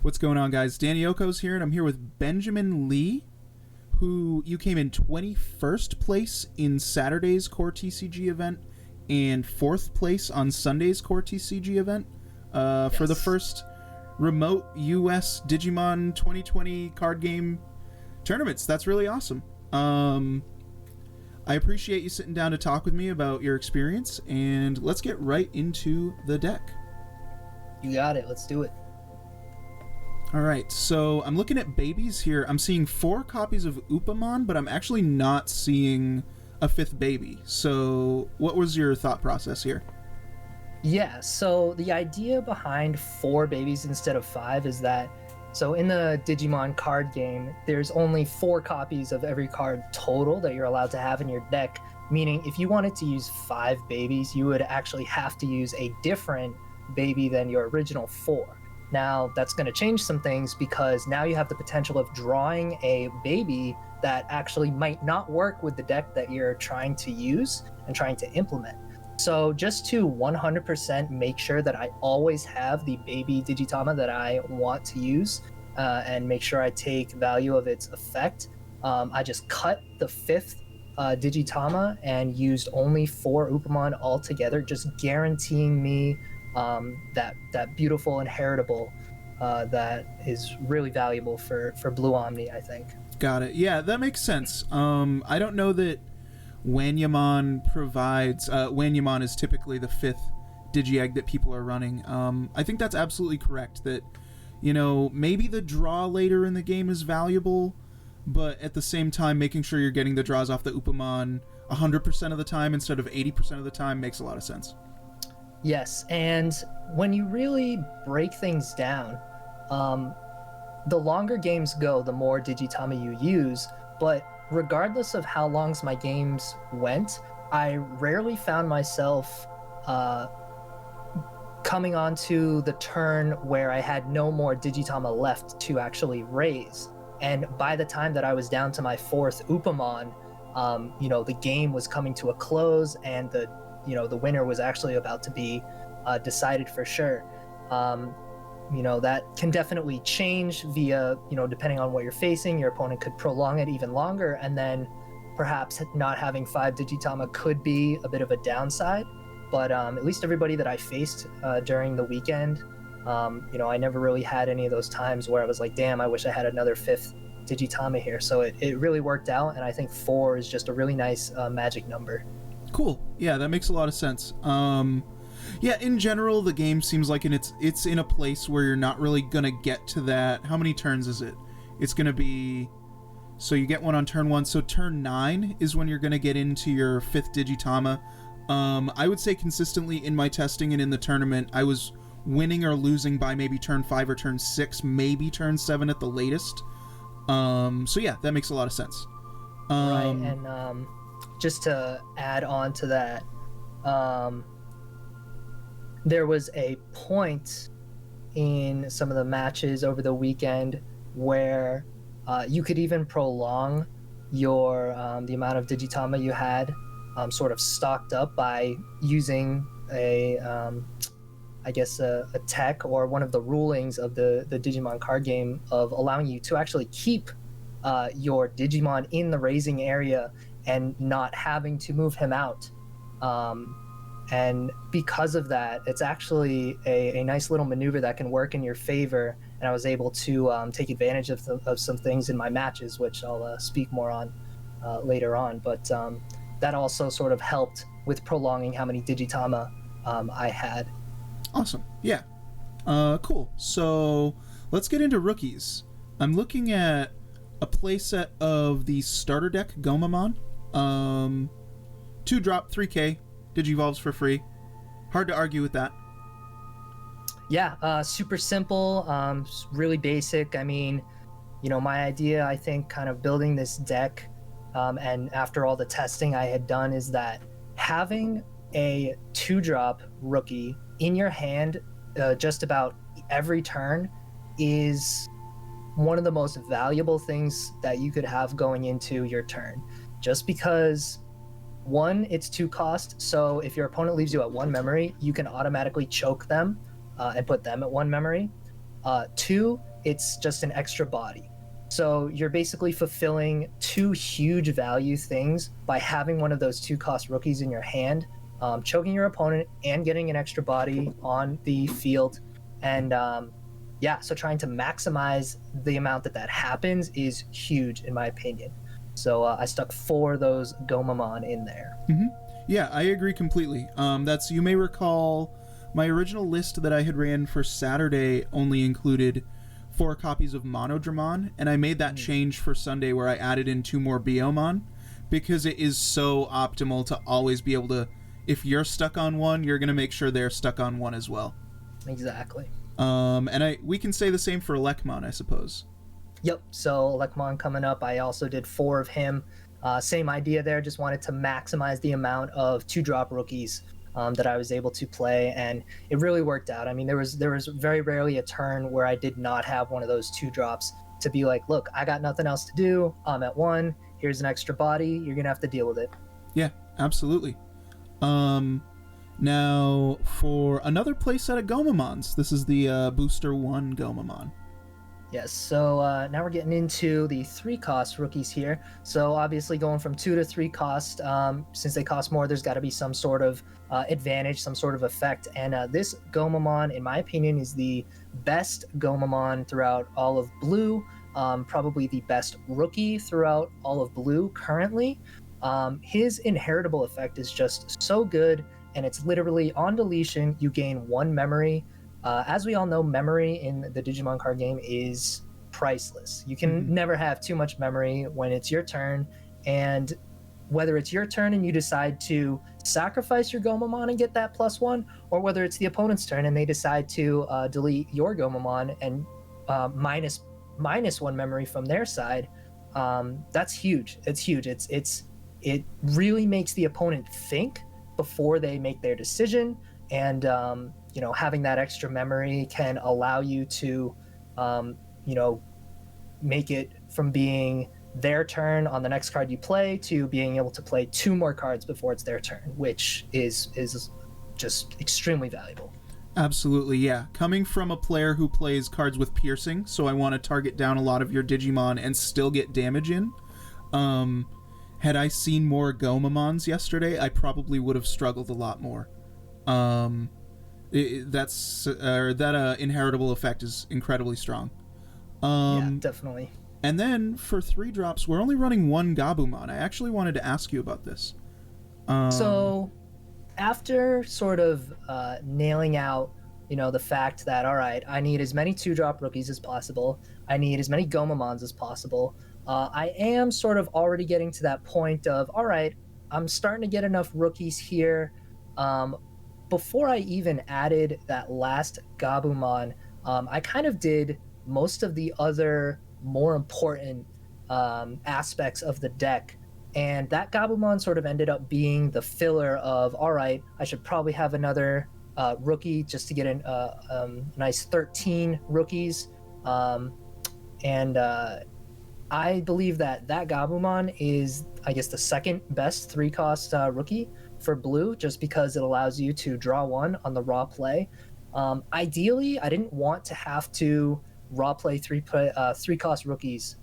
What's going on, guys? Danny Oko's here, and I'm here with Benjamin Lee, who you came in 21st place in Saturday's Core TCG event and 4th place on Sunday's Core TCG event for the first remote US Digimon 2020 card game tournaments. That's really awesome. I appreciate you sitting down to talk with me about your experience, and let's get right into the deck. You got it. Let's do it. All right, so I'm looking at babies here. I'm seeing 4 copies of Omnimon, but I'm actually not seeing a 5th baby. So what was your thought process here? Yeah, so the idea behind 4 babies instead of 5 is that, so in the Digimon card game, there's only 4 copies of every card total that you're allowed to have in your deck, meaning if you wanted to use 5 babies, you would actually have to use a different baby than your original 4. Now, that's going to change some things because now you have the potential of drawing a baby that actually might not work with the deck that you're trying to use and trying to implement. So just to 100% make sure that I always have the baby Digitama that I want to use and make sure I take value of its effect, I just cut the 5th Digitama and used only 4 Omnimon altogether, just guaranteeing me that beautiful and heritable that is really valuable for Blue Omni, I think. Got it. Yeah, that makes sense. I don't know that Wanyamon provides... Wanyamon is typically the 5th Digi-Egg that people are running. I think that's absolutely correct, that, you know, maybe the draw later in the game is valuable, but at the same time, making sure you're getting the draws off the Omnimon 100% of the time instead of 80% of the time makes a lot of sense. Yes, and when you really break things down, the longer games go, the more Digitama you use, but regardless of how long my games went, I rarely found myself coming onto the turn where I had no more Digitama left to actually raise. And by the time that I was down to my 4th Omnimon, the game was coming to a close and the winner was actually about to be decided for sure. That can definitely change via, depending on what you're facing. Your opponent could prolong it even longer, and then perhaps not having 5 Digitama could be a bit of a downside. But at least everybody that I faced during the weekend, I never really had any of those times where I was like, damn, I wish I had another 5th Digitama here. So it really worked out, and I think 4 is just a really nice magic number. Cool. Yeah, that makes a lot of sense. Yeah, in general, the game seems like it's in a place where you're not really going to get to that. How many turns is it? It's going to be... So you get one on turn 1. So turn 9 is when you're going to get into your 5th Digitama. I would say consistently in my testing and in the tournament, I was winning or losing by maybe turn 5 or turn 6, maybe turn 7 at the latest. So yeah, that makes a lot of sense. Right, and... just to add on to that, there was a point in some of the matches over the weekend where you could even prolong your the amount of Digitama you had sort of stocked up by using a tech or one of the rulings of the Digimon card game of allowing you to actually keep your Digimon in the raising area and not having to move him out. And because of that, it's actually a nice little maneuver that can work in your favor, and I was able to take advantage of some things in my matches, which I'll speak more on later on, but that also sort of helped with prolonging how many Digitama I had. Awesome. Yeah. Cool. So let's get into rookies. I'm looking at a playset of the starter deck Gomamon. 2-drop, 3K, Digivolves for free. Hard to argue with that. Yeah, super simple, really basic. I mean, my idea, I think, kind of building this deck, and after all the testing I had done, is that having a 2-drop rookie in your hand just about every turn is one of the most valuable things that you could have going into your turn. Just because, 1, it's 2 cost, so if your opponent leaves you at 1 memory, you can automatically choke them and put them at 1 memory. 2, it's just an extra body. So you're basically fulfilling two huge value things by having one of those 2-cost rookies in your hand, choking your opponent and getting an extra body on the field. And yeah, so trying to maximize the amount that happens is huge in my opinion. So I stuck 4 of those Gomamon in there. Mm-hmm. Yeah, I agree completely. You may recall my original list that I had ran for Saturday only included 4 copies of Monodramon, and I made that change for Sunday where I added in 2 more Biomon, because it is so optimal to always be able to, if you're stuck on one, you're going to make sure they're stuck on one as well. Exactly. And we can say the same for Elecmon, I suppose. Yep, so Elecmon coming up, I also did 4 of him. Same idea there, just wanted to maximize the amount of 2-drop rookies that I was able to play, and it really worked out. I mean, there was very rarely a turn where I did not have one of those 2-drops to be like, look, I got nothing else to do, I'm at 1, here's an extra body, you're gonna have to deal with it. Yeah, absolutely. Now for another playset of Gomamons, this is the Booster 1 Gomamon. Yes, so now we're getting into the 3-cost rookies here. So obviously going from 2 to 3 cost, since they cost more, there's got to be some sort of advantage, some sort of effect. And this Gomamon, in my opinion, is the best Gomamon throughout all of Blue, probably the best rookie throughout all of Blue currently. His inheritable effect is just so good, and it's literally on deletion, you gain 1 memory. As we all know, memory in the Digimon card game is priceless. You can never have too much memory when it's your turn, and whether it's your turn and you decide to sacrifice your Gomamon and get that +1, or whether it's the opponent's turn and they decide to delete your Gomamon and minus 1 memory from their side, that's huge. It's huge. It really makes the opponent think before they make their decision, and having that extra memory can allow you to, make it from being their turn on the next card you play to being able to play 2 more cards before it's their turn, which is just extremely valuable. Absolutely, yeah. Coming from a player who plays cards with piercing, so I want to target down a lot of your Digimon and still get damage in. Had I seen more Gomamons yesterday, I probably would have struggled a lot more. That inheritable effect is incredibly strong. Yeah, definitely. And then for 3 drops, we're only running 1 Gabumon. I actually wanted to ask you about this. So after sort of nailing out, the fact that, all right, I need as many 2-drop rookies as possible, I need as many Gomamons as possible, I am sort of already getting to that point of, all right, I'm starting to get enough rookies here. Before I even added that last Gabumon, I kind of did most of the other more important aspects of the deck, and that Gabumon sort of ended up being the filler of, all right, I should probably have another rookie just to get a nice 13 rookies, and I believe that Gabumon is, I guess, the second best 3-cost rookie for Blue, just because it allows you to draw 1 on the raw play. Ideally, I didn't want to have to raw play 3-cost rookies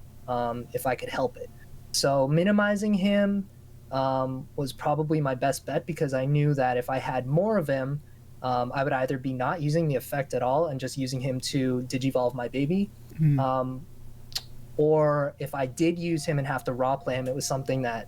if I could help it. So minimizing him was probably my best bet, because I knew that if I had more of him, I would either be not using the effect at all and just using him to Digivolve my baby, or if I did use him and have to raw play him, it was something that,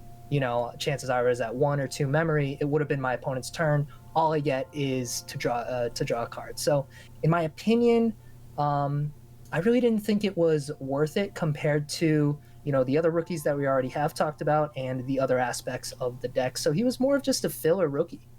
chances are is at 1 or 2 memory, it would have been my opponent's turn. All I get is to draw a card. So in my opinion, I really didn't think it was worth it compared to, the other rookies that we already have talked about and the other aspects of the deck. So he was more of just a filler rookie.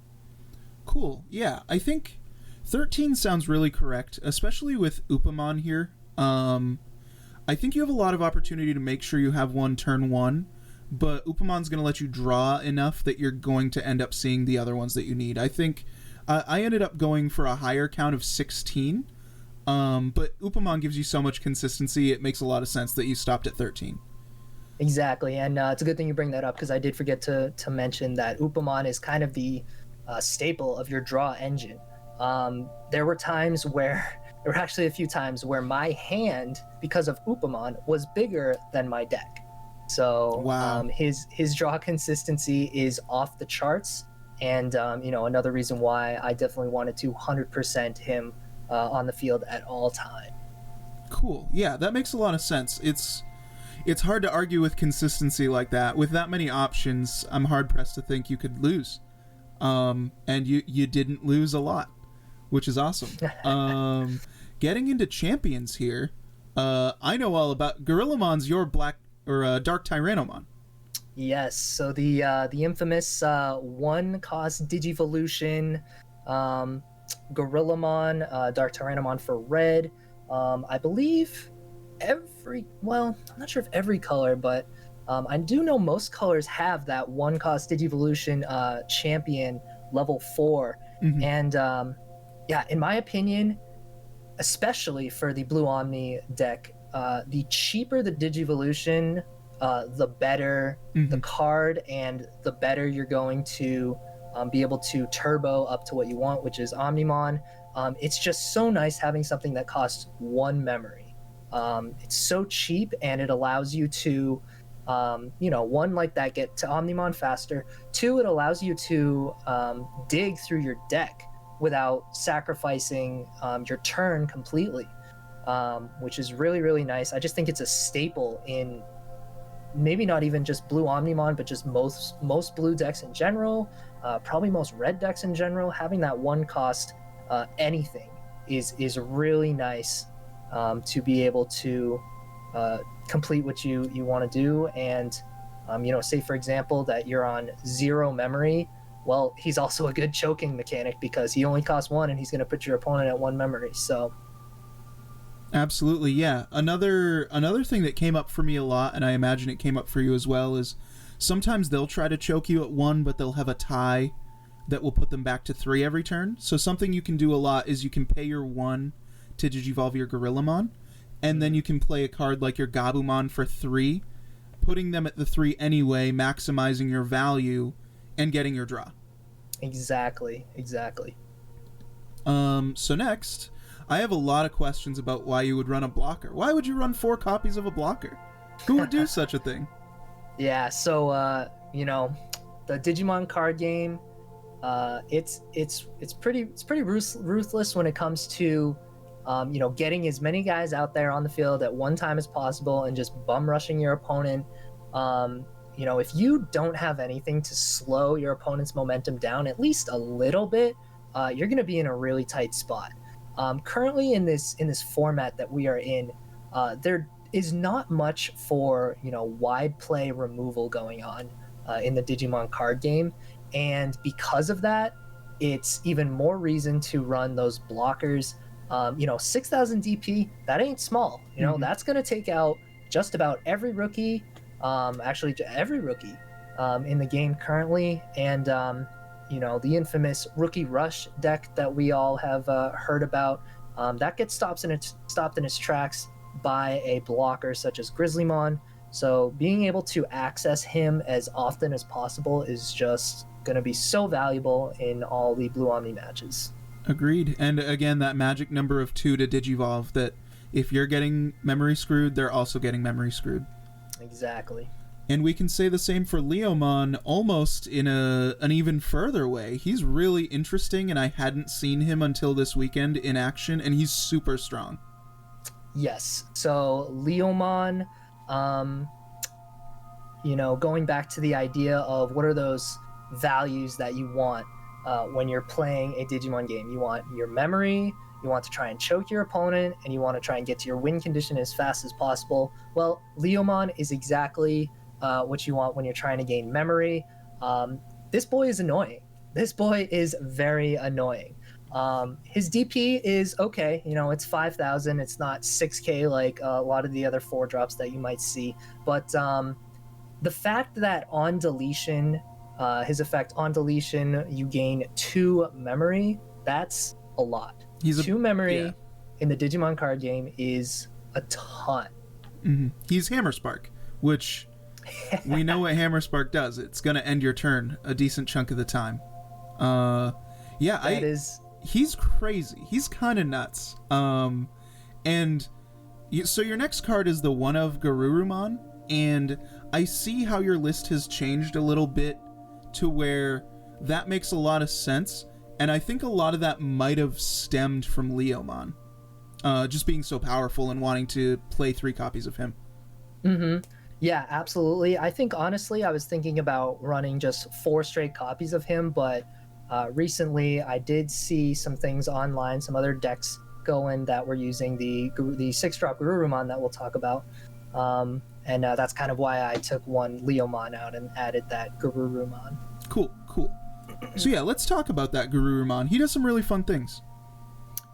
Cool. Yeah, I think 13 sounds really correct, especially with Upamon here. I think you have a lot of opportunity to make sure you have one turn 1, but Upamon's going to let you draw enough that you're going to end up seeing the other ones that you need. I think I ended up going for a higher count of 16, but Upamon gives you so much consistency, it makes a lot of sense that you stopped at 13. Exactly, and it's a good thing you bring that up, because I did forget to mention that Upamon is kind of the staple of your draw engine. There were times where there were actually a few times where my hand, because of Upamon, was bigger than my deck. So Wow. his draw consistency is off the charts, and another reason why I definitely wanted to 100% him on the field at all time. Cool. Yeah, that makes a lot of sense. It's hard to argue with consistency like that. With that many options, I'm hard pressed to think you could lose. And you didn't lose a lot, which is awesome. Getting into champions here, I know all about Gorillamon's your black or dark Tyrannomon. Yes, so the infamous one cost Digivolution Gorillamon, Dark Tyrannomon for red. I believe I'm not sure if every color, but I do know most colors have that one cost Digivolution champion level 4. Mm-hmm. And in my opinion, especially for the Blue Omni deck, the cheaper the Digivolution, the better the card, and the better you're going to be able to turbo up to what you want, which is Omnimon. It's just so nice having something that costs 1 memory. It's so cheap, and it allows you to, one, like that, get to Omnimon faster. 2, it allows you to dig through your deck without sacrificing your turn completely, which is really, really nice. I just think it's a staple in maybe not even just Blue Omnimon, but just most blue decks in general, probably most red decks in general. Having that one cost anything is really nice to be able to complete what you want to do. And say for example that you're on 0 memory, well, he's also a good choking mechanic because he only costs 1 and he's going to put your opponent at 1 memory. So absolutely, yeah. Another thing that came up for me a lot, and I imagine it came up for you as well, is sometimes they'll try to choke you at 1, but they'll have a tie that will put them back to 3 every turn. So something you can do a lot is you can pay your 1 to Digivolve your Gorillamon, and then you can play a card like your Gabumon for 3, putting them at the 3 anyway, maximizing your value, and getting your draw. Exactly. So next, I have a lot of questions about why you would run a blocker. Why would you run 4 copies of a blocker? Who would do such a thing? Yeah, so the Digimon card game, it's pretty ruthless when it comes to getting as many guys out there on the field at one time as possible and just bum rushing your opponent. If you don't have anything to slow your opponent's momentum down at least a little bit, you're going to be in a really tight spot. Currently in this format that we are in, there is not much for wide play removal going on in the Digimon card game, and because of that, it's even more reason to run those blockers. 6,000 DP, that ain't small. That's going to take out just about every rookie, actually every rookie in the game currently, and the infamous Rookie Rush deck that we all have heard about, that gets stopped in its tracks by a blocker such as Grizzlymon. So being able to access him as often as possible is just going to be so valuable in all the Blue Omni matches. Agreed. And again, that magic number of 2 to Digivolve, that if you're getting memory screwed, they're also getting memory screwed. Exactly. And we can say the same for Leomon almost in an even further way. He's really interesting, and I hadn't seen him until this weekend in action, and he's super strong. Yes. So Leomon, going back to the idea of what are those values that you want when you're playing a Digimon game. You want your memory, you want to try and choke your opponent, and you want to try and get to your win condition as fast as possible. Well, Leomon is exactly what you want when you're trying to gain memory. This boy is annoying. This boy is very annoying. His DP is okay. It's 5,000. It's not 6K like a lot of the other 4-drops that you might see. But the fact that on deletion, his effect on deletion, you gain 2 memory, that's a lot. 2 memory in the Digimon card game is a ton. Mm-hmm. He's Hammerspark, which we know what Hammerspark does. It's going to end your turn a decent chunk of the time. he's crazy. He's kind of nuts. And so your next card is the one of Garurumon, and I see how your list has changed a little bit to where that makes a lot of sense, and I think a lot of that might have stemmed from Leomon, just being so powerful and wanting to play 3 copies of him. Mm-hmm. Yeah, absolutely. I think honestly, I was thinking about running just 4 straight copies of him, but recently I did see some things online, some other decks going that were using the 6-drop Garurumon that we'll talk about. And that's kind of why I took one Leomon out and added that Garurumon. Cool. So yeah, let's talk about that Garurumon. He does some really fun things.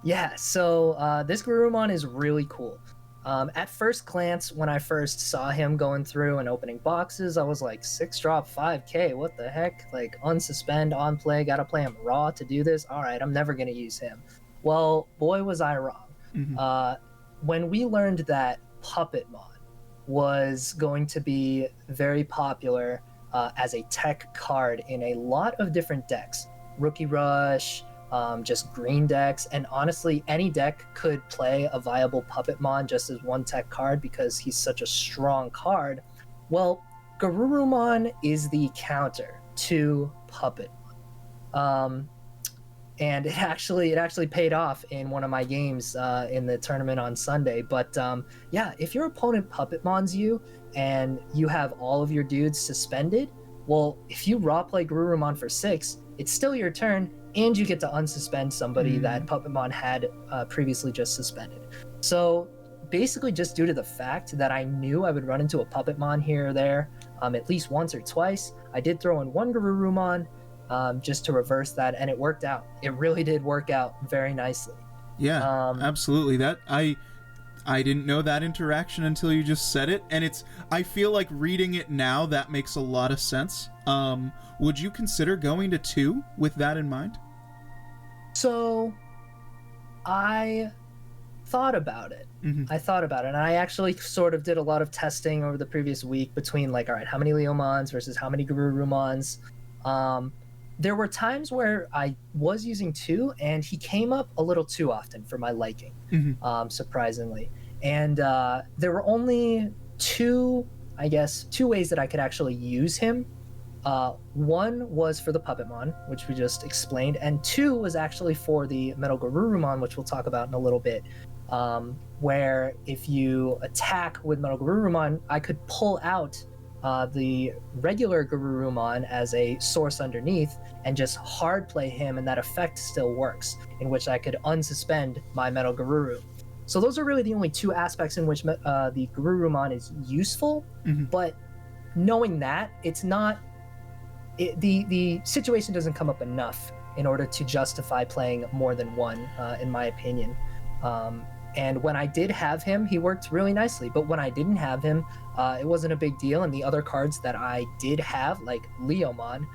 Yeah, so this Garurumon is really cool. At first glance, when I first saw him going through and opening boxes, I was like, 6-drop 5k, what the heck? Like, unsuspend, on play, gotta play him raw to do this? Alright, I'm never gonna use him. Well, boy was I wrong. Mm-hmm. When we learned that Puppetmon was going to be very popular as a tech card in a lot of different decks, Rookie Rush, just green decks, and honestly any deck could play a viable Puppetmon just as one tech card because he's such a strong card. Well, Garurumon is the counter to Puppetmon, and it actually paid off in one of my games in the tournament on Sunday. But yeah, if your opponent Puppetmons you and you have all of your dudes suspended, well, if you raw play Garurumon for 6, it's still your turn, and you get to unsuspend somebody that Puppetmon had previously just suspended. So basically, just due to the fact that I knew I would run into a Puppetmon here or there, at least once or twice, I did throw in one Garurumon just to reverse that, and it worked out. It really did work out very nicely. Yeah, absolutely. That I didn't know that interaction until you just said it, and I feel like reading it now, that makes a lot of sense. Would you consider going to 2 with that in mind? So I thought about it. And I actually sort of did a lot of testing over the previous week between like, all right, how many Leomons versus how many Garurumons. There were times where I was using 2, and he came up a little too often for my liking, surprisingly. And there were only 2 ways that I could actually use him. One was for the Puppetmon, which we just explained, and 2 was actually for the Metal Garurumon, which we'll talk about in a little bit, where if you attack with Metal Garurumon, I could pull out the regular Garurumon as a source underneath and just hard play him, and that effect still works, in which I could unsuspend my Metal Garuru. So those are really the only 2 aspects in which the Garurumon is useful, but knowing that, it's not... the situation doesn't come up enough in order to justify playing more than one, in my opinion. And when I did have him, he worked really nicely. But when I didn't have him, it wasn't a big deal. And the other cards that I did have, like Leomon,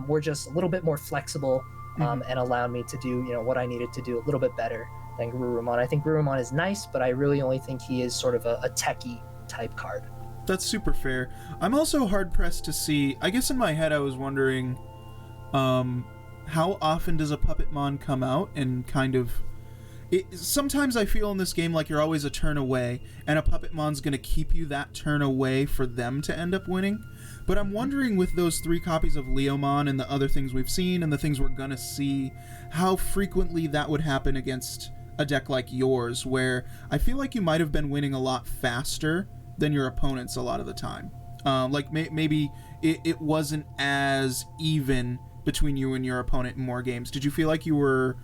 were just a little bit more flexible and allowed me to do what I needed to do a little bit better than Garurumon. I think Garurumon is nice, but I really only think he is sort of a techie type card. That's super fair. I'm also hard-pressed to see... I guess in my head I was wondering, how often does a Puppetmon come out and kind of... sometimes I feel in this game like you're always a turn away, and a Puppetmon's going to keep you that turn away for them to end up winning. But I'm wondering, with those 3 copies of Leomon and the other things we've seen and the things we're going to see, how frequently that would happen against a deck like yours, where I feel like you might have been winning a lot faster than your opponents a lot of the time. Like maybe it wasn't as even between you and your opponent in more games. Did you feel like you were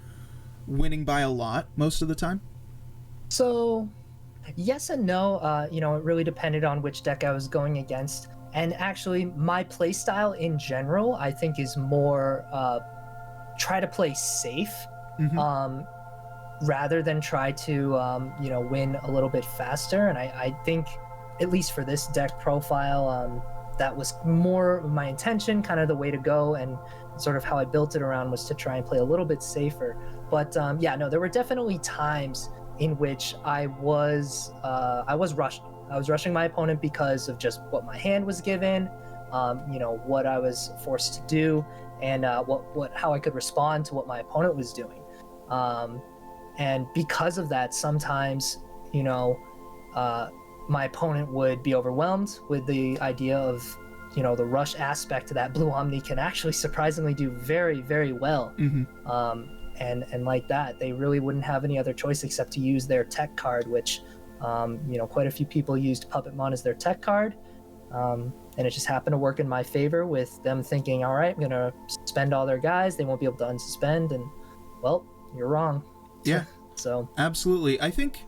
winning by a lot most of the time? So yes and no. It really depended on which deck I was going against. And actually, my playstyle in general, I think, is more try to play safe rather than try to win a little bit faster. And I think, at least for this deck profile, that was more my intention, kind of the way to go, and sort of how I built it around was to try and play a little bit safer. But there were definitely times in which I was rushing. I was rushing my opponent because of just what my hand was given, what I was forced to do, and how I could respond to what my opponent was doing. Um, and because of that, sometimes, you know, my opponent would be overwhelmed with the idea of, you know, the rush aspect that Blue Omni can actually surprisingly do very, very well. And like that, they really wouldn't have any other choice except to use their tech card, which, you know, quite a few people used Puppetmon as their tech card. And it just happened to work in my favor with them thinking, all right, I'm going to suspend all their guys. They won't be able to unsuspend. And, well, you're wrong. Yeah. So absolutely. I think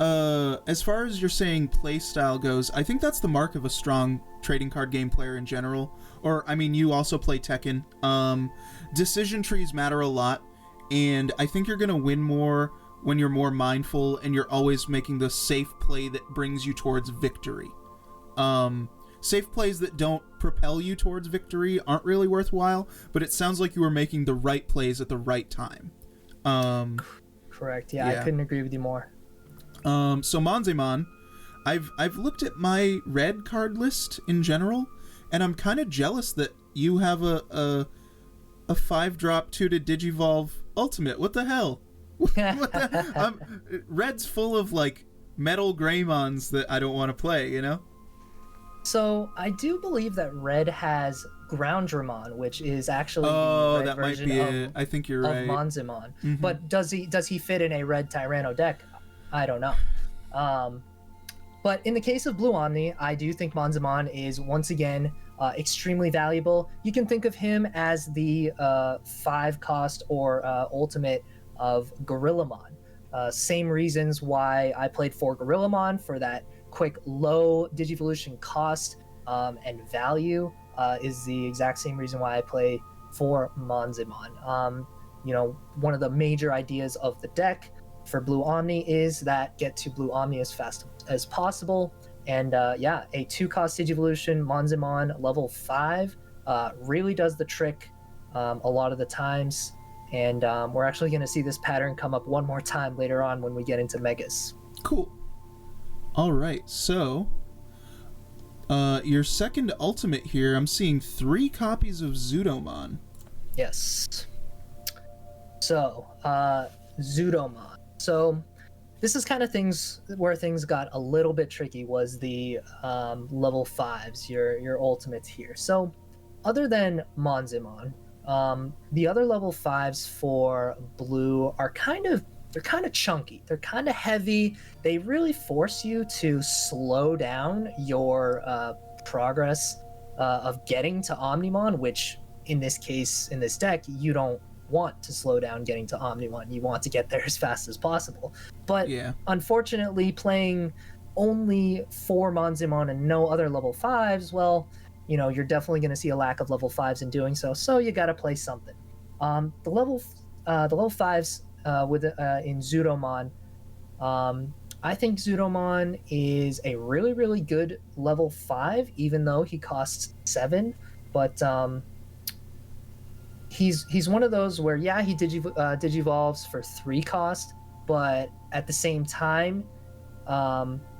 as far as you're saying play style goes, I think that's the mark of a strong trading card game player in general. Or, I mean, you also play Tekken. Decision trees matter a lot, and I think you're going to win more when you're more mindful and you're always making the safe play that brings you towards victory. Safe plays that don't propel you towards victory aren't really worthwhile, but it sounds like you were making the right plays at the right time. Correct. Yeah, I couldn't agree with you more. So Monzemon, I've looked at my red card list in general, and I'm kind of jealous that you have a 5-drop 2 to Digivolve Ultimate. What the hell? What the, red's full of like metal Greymons that I don't want to play, you know? So I do believe that red has Groundramon, which is actually the red that version might be of, it. I think you're right. Of Monzemon. But does he fit in a red Tyranno deck? I don't know. But in the case of Blue Omni, I do think Monzemon is once again extremely valuable. You can think of him as the 5-cost or ultimate of Gorillamon. Same reasons why I played for Gorillamon, for that quick low Digivolution cost and value, is the exact same reason why I play for Monzemon. You know, one of the major ideas of the deck for Blue Omni is that get to Blue Omni as fast as possible. And a 2-cost Digivolution Monzemon level 5 really does the trick a lot of the times. And we're actually going to see this pattern come up one more time later on when we get into Megas. Cool. All right, so your second ultimate here, I'm seeing 3 copies of Zudomon. Yes. So, Zudomon. So, this is kind of where things got a little bit tricky, was the level 5s, your ultimates here. So, other than Monzemon, the other level 5s for blue are kind of chunky. They're kind of heavy. They really force you to slow down your progress of getting to Omnimon, which in this case, in this deck, you don't want to slow down getting to Omnimon. You want to get there as fast as possible. But unfortunately, playing only 4 Monzemon and no other level 5s, well, you know, you're definitely going to see a lack of level 5s in doing so. So you got to play something. The level 5s in Zudomon, I think Zudomon is a really, really good level 5, even though he costs 7. But he's one of those where, yeah, he digivolves for 3 cost, but at the same time,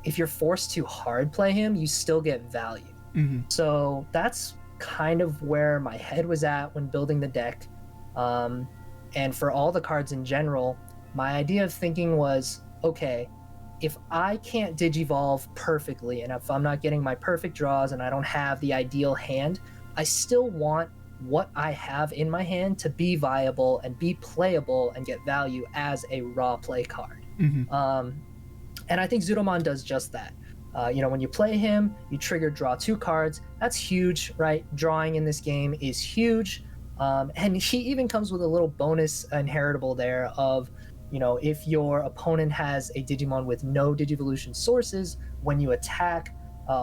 if you're forced to hard play him, you still get value. So that's kind of where my head was at when building the deck. And for all the cards in general, my idea of thinking was, okay, if I can't digivolve perfectly, and if I'm not getting my perfect draws and I don't have the ideal hand, I still want what I have in my hand to be viable and be playable and get value as a raw play card. And I think Zudomon does just that. You know, when you play him, you trigger draw 2 cards. That's huge, right? Drawing in this game is huge. And he even comes with a little bonus inheritable there of, you know, if your opponent has a Digimon with no Digivolution sources, when you attack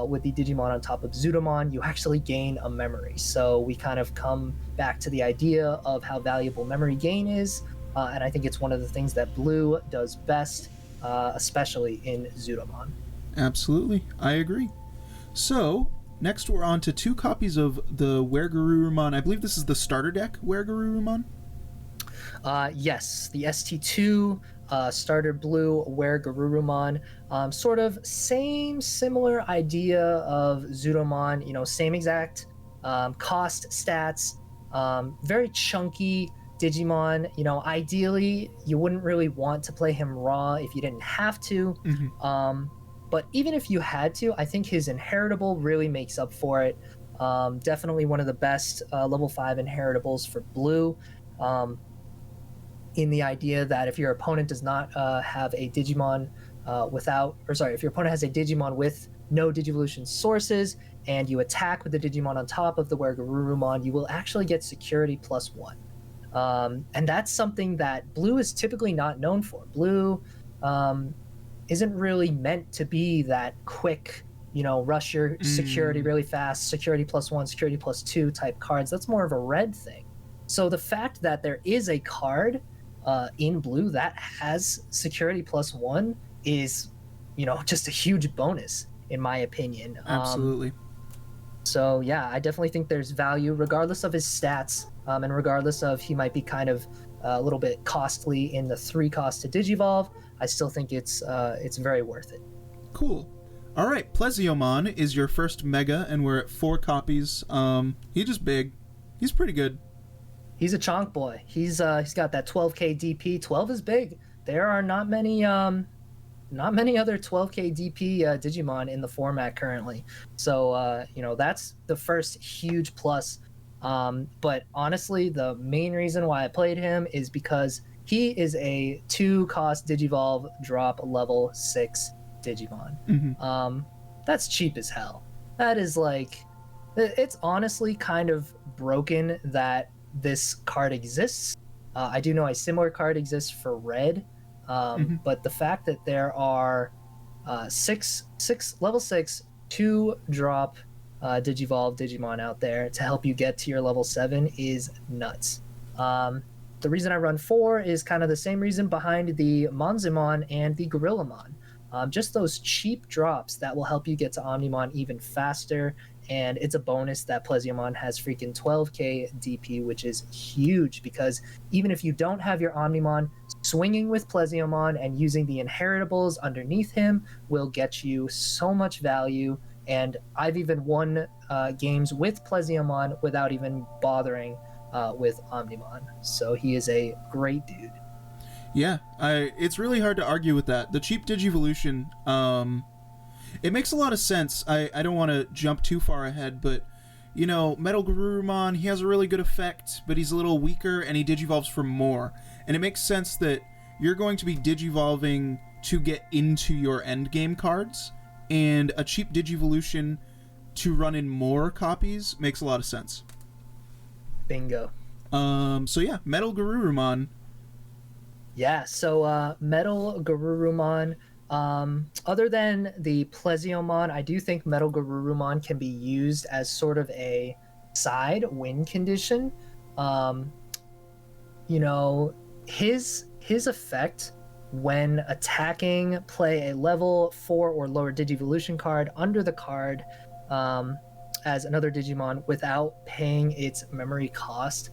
with the Digimon on top of Zudomon, you actually gain a memory. So we kind of come back to the idea of how valuable memory gain is. And I think it's one of the things that Blue does best, especially in Zudomon. Absolutely, I agree. So, next we're on to 2 copies of the Weregarurumon. I believe this is the starter deck, Weregarurumon? Yes, the ST2 starter blue Weregarurumon. Sort of similar idea of Zudomon, you know, same exact cost stats, very chunky, Digimon, ideally you wouldn't really want to play him raw if you didn't have to. But even if you had to, I think his inheritable really makes up for it. Definitely one of the best level 5 inheritables for blue. In the idea that if your opponent does not have a Digimon if your opponent has a Digimon with no Digivolution sources and you attack with the Digimon on top of the Garurumon, you will actually get security +1. And that's something that blue is typically not known for. Blue isn't really meant to be that quick, rush your security really fast, security +1, security +2 type cards. That's more of a red thing. So the fact that there is a card in blue that has security +1 is, just a huge bonus in my opinion. Absolutely. So yeah, I definitely think there's value regardless of his stats, and regardless of he might be kind of a little bit costly in the 3 cost to Digivolve. I still think it's very worth it. Cool. All right, Plesiommon is your first mega, and we're at 4 copies. He's just big. He's pretty good. He's a chonk boy. He's got that 12k DP. 12 is big. There are not many other 12k DP Digimon in the format currently. So that's the first huge plus. But honestly, the main reason why I played him is because he is a 2-cost Digivolve drop level 6 Digimon. That's cheap as hell. That is it's honestly kind of broken that this card exists. I do know a similar card exists for red, but the fact that there are six level 6 2-drop Digivolve Digimon out there to help you get to your level 7 is nuts. The reason I run 4 is kind of the same reason behind the Monzimon and the Gorillamon. Just those cheap drops that will help you get to Omnimon even faster, and it's a bonus that Plesiommon has freaking 12k DP, which is huge because even if you don't have your Omnimon, swinging with Plesiommon and using the inheritables underneath him will get you so much value. And I've even won games with Plesiommon without even bothering with Omnimon. So he is a great dude. Yeah, it's really hard to argue with that. The cheap Digivolution, it makes a lot of sense. I don't want to jump too far ahead, but, Metal Garurumon, he has a really good effect, but he's a little weaker, and he Digivolves for more. And it makes sense that you're going to be Digivolving to get into your endgame cards, and a cheap Digivolution to run in more copies makes a lot of sense. Bingo. So yeah, Metal Garurumon. Yeah, so Metal Garurumon, other than the Plesiommon, I do think Metal Garurumon can be used as sort of a side win condition. His effect when attacking, play a level 4 or lower Digivolution card under the card as another Digimon without paying its memory cost.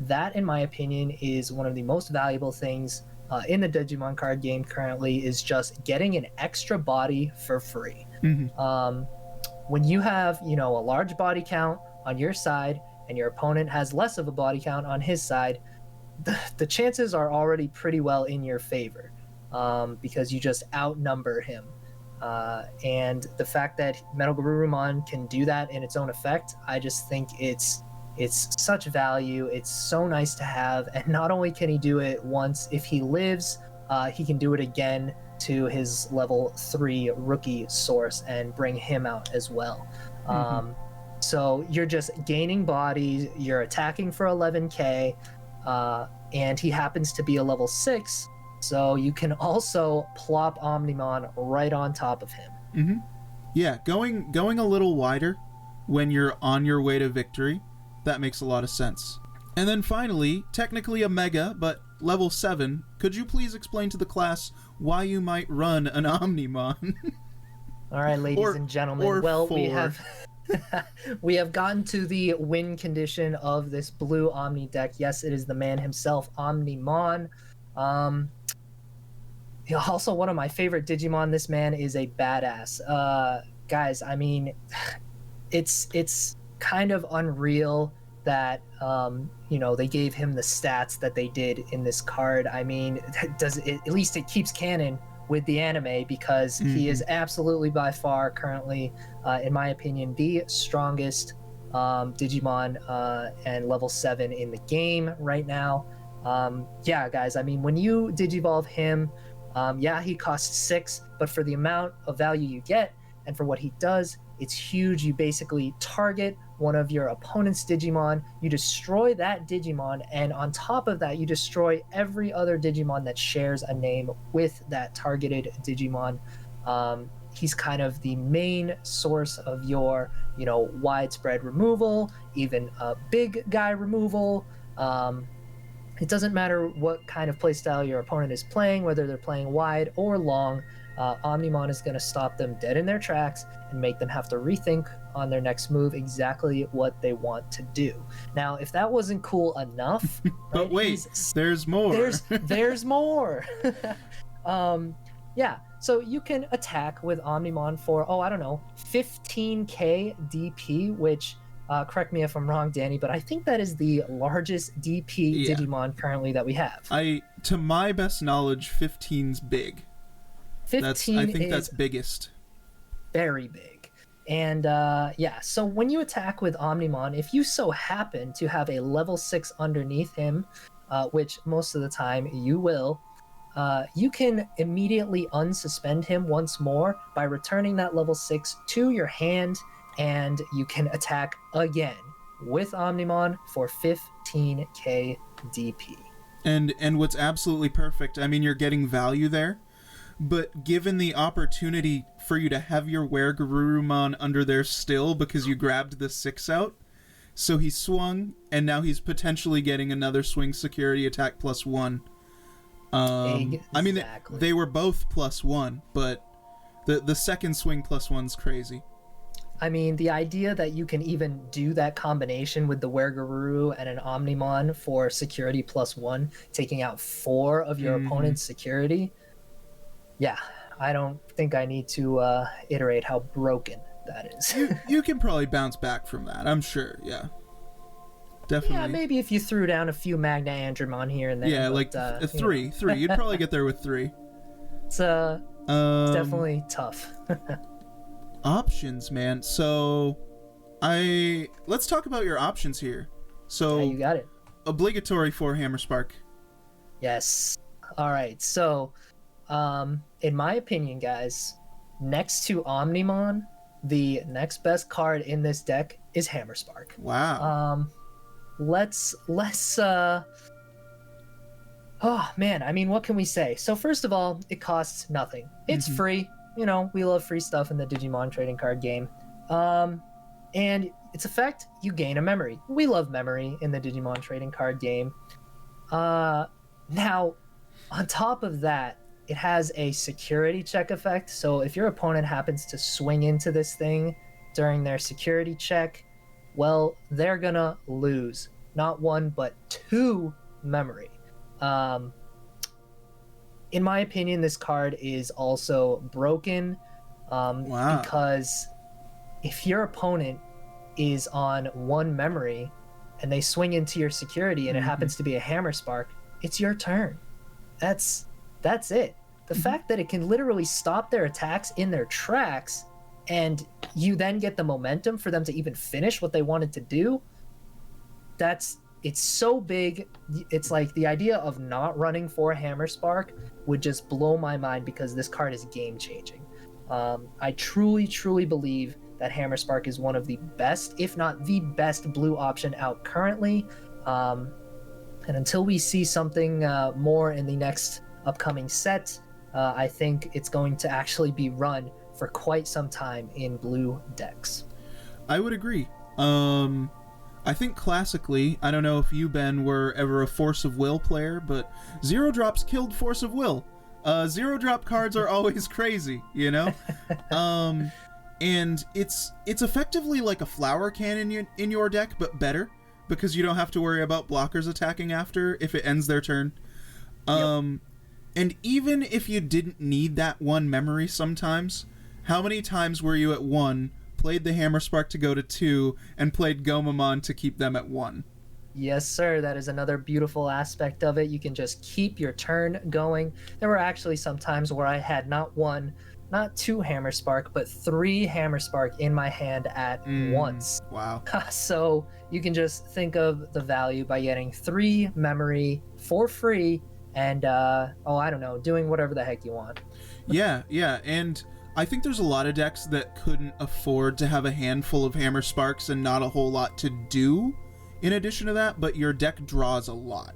That, in my opinion, is one of the most valuable things in the Digimon card game currently, is just getting an extra body for free. When you have, a large body count on your side and your opponent has less of a body count on his side, the chances are already pretty well in your favor because you just outnumber him. And the fact that Metal Garurumon can do that in its own effect, I just think it's such value. It's so nice to have. And not only can he do it once, if he lives, he can do it again to his level 3 rookie source and bring him out as well. So you're just gaining bodies, you're attacking for 11k, and he happens to be a level 6, so you can also plop Omnimon right on top of him. Yeah, going a little wider when you're on your way to victory, that makes a lot of sense. And then finally, technically a mega, but level 7, could you please explain to the class why you might run an Omnimon? All right, ladies and gentlemen. Well, we have gotten to the win condition of this blue Omni deck. Yes, it is the man himself, Omnimon. Also, one of my favorite Digimon. This man is a badass. Guys, I mean, it's kind of unreal that they gave him the stats that they did in this card. I mean, at least it keeps canon with the anime, because he is absolutely by far currently, in my opinion, the strongest Digimon and level 7 in the game right now. Yeah, guys, I mean, when you Digivolve him, he costs 6, but for the amount of value you get and for what he does, it's huge. You basically target one of your opponent's Digimon, you destroy that Digimon, and on top of that, you destroy every other Digimon that shares a name with that targeted Digimon. He's kind of the main source of your, widespread removal, even big guy removal. It doesn't matter what kind of playstyle your opponent is playing, whether they're playing wide or long, Omnimon is going to stop them dead in their tracks and make them have to rethink on their next move exactly what they want to do. Now, if that wasn't cool enough, but wait, there's more. There's more. Yeah, so you can attack with Omnimon for 15k DP, which correct me if I'm wrong, Danny, but I think that is the largest DP Digimon currently that we have. To my best knowledge, 15's big. 15 I think that's biggest. Very big. And so when you attack with Omnimon, if you so happen to have a level 6 underneath him, which most of the time you will, you can immediately unsuspend him once more by returning that level 6 to your hand, and you can attack again with Omnimon for 15k DP. And what's absolutely perfect, I mean, you're getting value there, but given the opportunity for you to have your Weregarurumon under there still because you grabbed the 6 out, so he swung, and now he's potentially getting another swing security attack +1. Exactly. I mean, they were both +1, but the second swing +1's crazy. I mean, the idea that you can even do that combination with the Weregaruru and an Omnimon for security +1, taking out 4 of your opponent's security. Yeah, I don't think I need to iterate how broken that is. you can probably bounce back from that, I'm sure, yeah. Definitely. Yeah, maybe if you threw down a few Magna Andromon here and there. Yeah, but, like 3. You'd probably get there with 3. It's definitely tough. Options, man. So, let's talk about your options here. So, yeah, you got it. Obligatory for Hammer Spark. Yes. All right. So, in my opinion, guys, next to Omnimon, the next best card in this deck is Hammer Spark. Wow. Let's oh man, I mean, what can we say? So first of all, it costs nothing. It's free. We love free stuff in the Digimon trading card game. And its effect, you gain a memory. We love memory in the Digimon trading card game. Now, on top of that, it has a security check effect. So if your opponent happens to swing into this thing during their security check, well, they're gonna lose not 1 but 2 memory. In my opinion, this card is also broken because if your opponent is on 1 memory and they swing into your security and it happens to be a Hammer Spark, it's your turn. That's it. The fact that it can literally stop their attacks in their tracks and you then get the momentum for them to even finish what they wanted to do, it's so big. It's like the idea of not running for a Hammer Spark would just blow my mind because this card is game changing. I truly believe that Hammer Spark is one of the best, if not the best, blue option out currently. And until we see something more in the next upcoming set, I think it's going to actually be run for quite some time in blue decks. I would agree. I think classically, I don't know if you, Ben, were ever a Force of Will player, but 0-drops killed Force of Will. 0-drop cards are always crazy, and it's effectively like a flower cannon in your deck, but better, because you don't have to worry about blockers attacking after if it ends their turn. And even if you didn't need that 1 memory sometimes, how many times were you at 1 played the Hammer Spark to go to 2, and played Gomamon to keep them at 1. Yes, sir. That is another beautiful aspect of it. You can just keep your turn going. There were actually some times where I had not 1, not 2 Hammer Spark, but 3 Hammer Spark in my hand at once. Wow. So you can just think of the value by getting 3 memory for free and, I don't know, doing whatever the heck you want. Yeah, and I think there's a lot of decks that couldn't afford to have a handful of Hammer Sparks and not a whole lot to do in addition to that, but your deck draws a lot.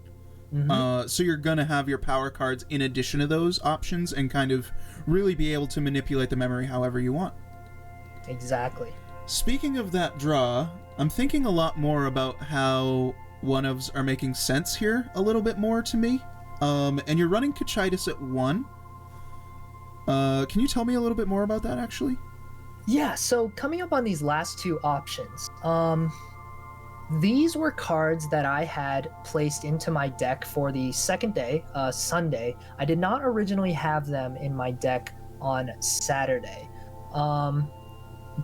So you're going to have your power cards in addition to those options and kind of really be able to manipulate the memory however you want. Exactly. Speaking of that draw, I'm thinking a lot more about how one-ofs are making sense here a little bit more to me. And you're running Kachitis at 1. Can you tell me a little bit more about that, actually? Yeah, so coming up on these last 2 options, these were cards that I had placed into my deck for the second day, Sunday. I did not originally have them in my deck on Saturday.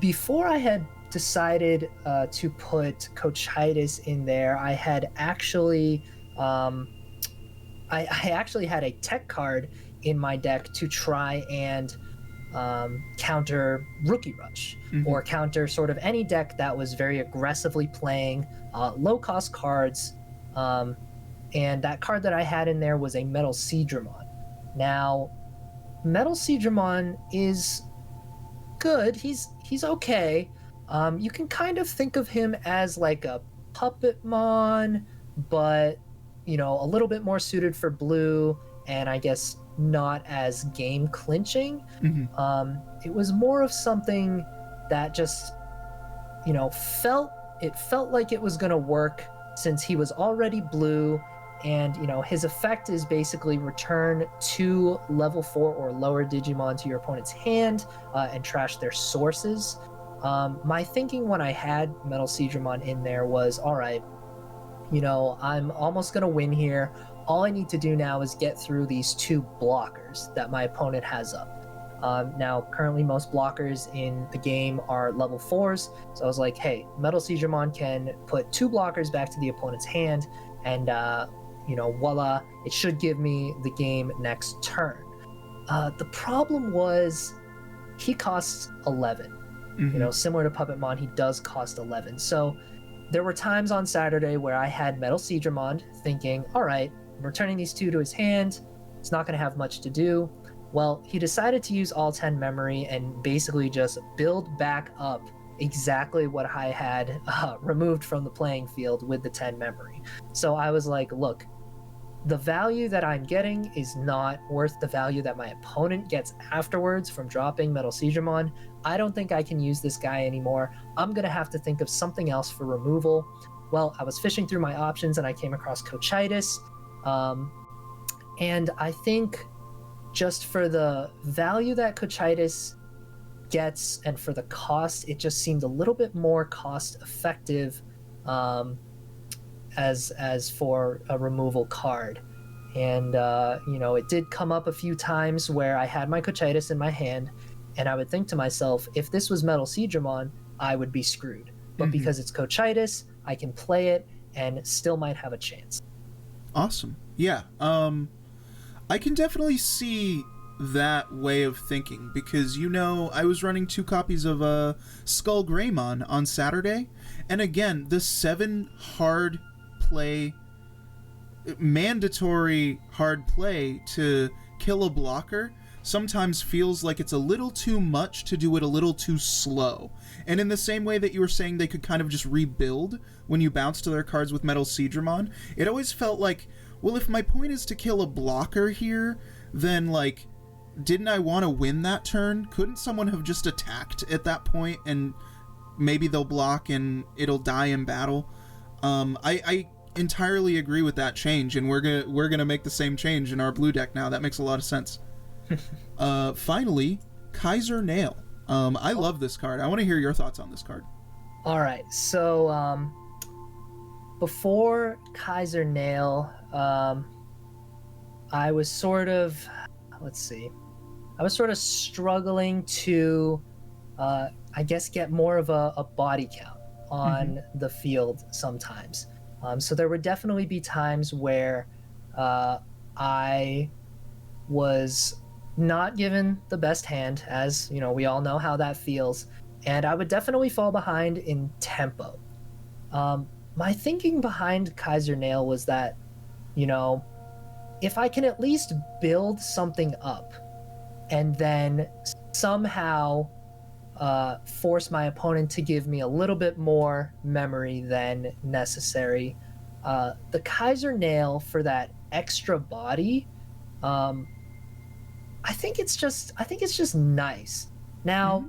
Before I had decided to put Cochitis in there, I had actually I actually had a tech card in my deck to try and counter Rookie Rush, or counter sort of any deck that was very aggressively playing low-cost cards. And that card that I had in there was a Metal Seadramon. Now, Metal Seadramon is good. He's okay. You can kind of think of him as like a Puppetmon, but, you know, a little bit more suited for blue, and I guess not as game clinching. It was more of something that just, you know, felt like it was going to work since he was already blue, and, you know, his effect is basically return 2 level 4 or lower Digimon to your opponent's hand and trash their sources. My thinking when I had Metal Seadramon in there was, all right, you know, I'm almost going to win here. All I need to do now is get through these 2 blockers that my opponent has up. Now, currently most blockers in the game are level 4s, so I was like, hey, Metal Seadramon can put 2 blockers back to the opponent's hand, and, you know, voila, it should give me the game next turn. The problem was he costs 11. You know, similar to Puppetmon, he does cost 11. So there were times on Saturday where I had Metal Seadramon thinking, all right, I'm returning these 2 to his hand. It's not going to have much to do. Well, he decided to use all 10 memory and basically just build back up exactly what I had removed from the playing field with the 10 memory. So I was like, look, the value that I'm getting is not worth the value that my opponent gets afterwards from dropping Metal Seadramon. I don't think I can use this guy anymore. I'm going to have to think of something else for removal. Well, I was fishing through my options and I came across Cochitis. And I think just for the value that Cochitis gets and for the cost, it just seemed a little bit more cost effective as for a removal card. And you know, it did come up a few times where I had my Cochitis in my hand and I would think to myself, if this was Metal Seadramon, I would be screwed. But because it's Cochitis, I can play it and still might have a chance. Awesome. Yeah. I can definitely see that way of thinking because, you know, I was running 2 copies of Skull Greymon on Saturday, and again, the 7 hard play, mandatory hard play to kill a blocker sometimes feels like it's a little too much to do it a little too slow. And in the same way that you were saying they could kind of just rebuild when you bounce to their cards with Metal Seadramon, it always felt like, well, if my point is to kill a blocker here, then, like, didn't I want to win that turn? Couldn't someone have just attacked at that point and maybe they'll block and it'll die in battle? I entirely agree with that change, and we're gonna make the same change in our blue deck now. That makes a lot of sense. Finally, Kaiser Nail. I love this card. I want to hear your thoughts on this card. All right, so before Kaiser Nail, I was sort of, struggling to I guess, get more of a body count Mm-hmm. on the field sometimes. So there would definitely be times where I was not given the best hand, as you know, we all know how that feels, and I would definitely fall behind in tempo. My thinking behind Kaiser Nail was that, you know, if I can at least build something up and then somehow force my opponent to give me a little bit more memory than necessary, the Kaiser Nail for that extra body, um, I think it's just nice. Mm-hmm. Now,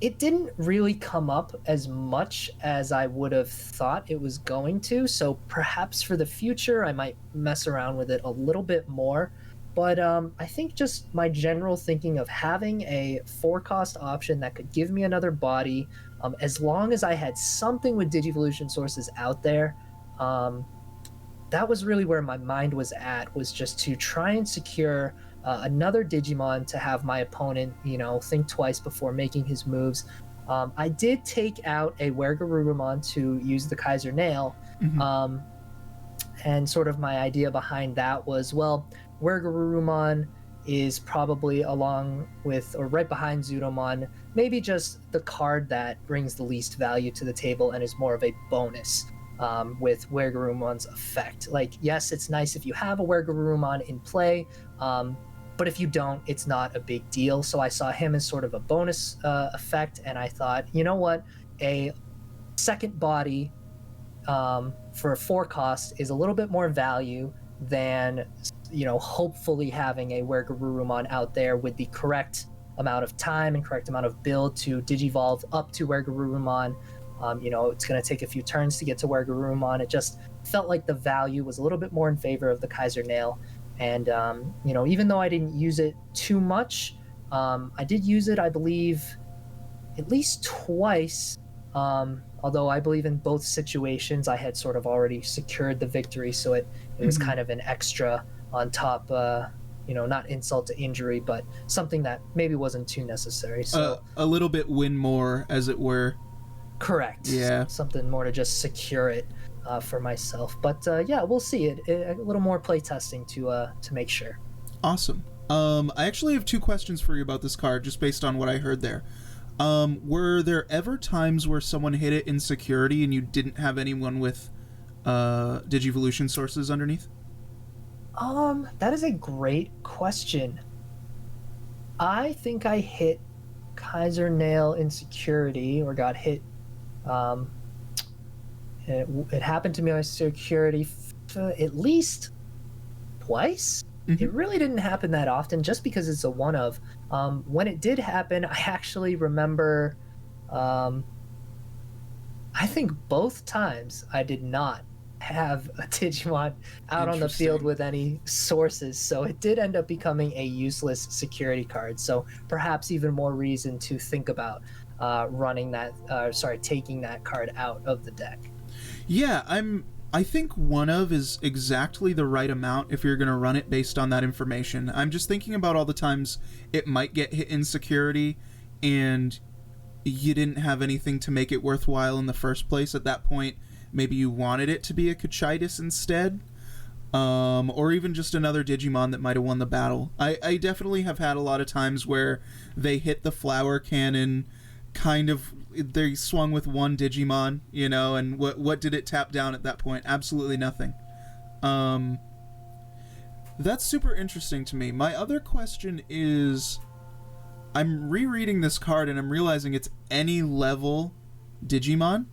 it didn't really come up as much as I would have thought it was going to, so perhaps for the future I might mess around with it a little bit more. But I think just my general thinking of having a four cost option that could give me another body, as long as I had something with Digivolution sources out there, um, that was really where my mind was at, was just to try and secure another Digimon to have my opponent, you know, think twice before making his moves. I did take out a Wergarurumon to use the Kaiser Nail, Mm-hmm. um, and sort of my idea behind that was, well, Wergarurumon is probably along with or right behind Zudomon, maybe just the card that brings the least value to the table and is more of a bonus, with Wergarumon's effect. Like, yes, it's nice if you have a Wergarurumon in play, um, but if you don't, it's not a big deal. So I saw him as sort of a bonus effect, and I thought, you know what, a second body for a four cost is a little bit more value than, you know, hopefully having a Wergarurumon out there with the correct amount of time and correct amount of build to digivolve up to Wergarurumon. You know, it's going to take a few turns to get to Wergarurumon. It just felt like the value was a little bit more in favor of the Kaiser Nail. And, you know, even though I didn't use it too much, I did use it, I believe, at least twice. Although I believe in both situations I had sort of already secured the victory, so it was Mm-hmm. kind of an extra on top. You know, not insult to injury, but something that maybe wasn't too necessary. So A little bit win more, as it were. correct, Yeah. something more to just secure it for myself. But yeah, we'll see a little more play testing to make sure. Awesome. I actually have two questions for you about this card, just based on what I heard there. Were there ever times where someone hit it in security and you didn't have anyone with Digivolution sources underneath? That is a great question. I think I hit Kaiser Nail in security, or got hit. Um, it happened to me on security at least twice. Mm-hmm. It really didn't happen that often, just because it's a one of. When it did happen, I actually remember. Um, I think both times I did not have a Digimon out on the field Interesting. with any sources, so it did end up becoming a useless security card. So perhaps even more reason to think about taking that card out of the deck. Yeah, I think one of is exactly the right amount if you're going to run it based on that information. I'm just thinking about all the times it might get hit in security and you didn't have anything to make it worthwhile in the first place. At that point, maybe you wanted it to be a Kachitis instead. Or even just another Digimon that might have won the battle. I definitely have had a lot of times where they hit the flower cannon, kind of, they swung with one Digimon, you know, and what did it tap down at that point? Absolutely nothing. Um, that's super interesting to me. My other question is, I'm rereading this card and I'm realizing it's any level Digimon.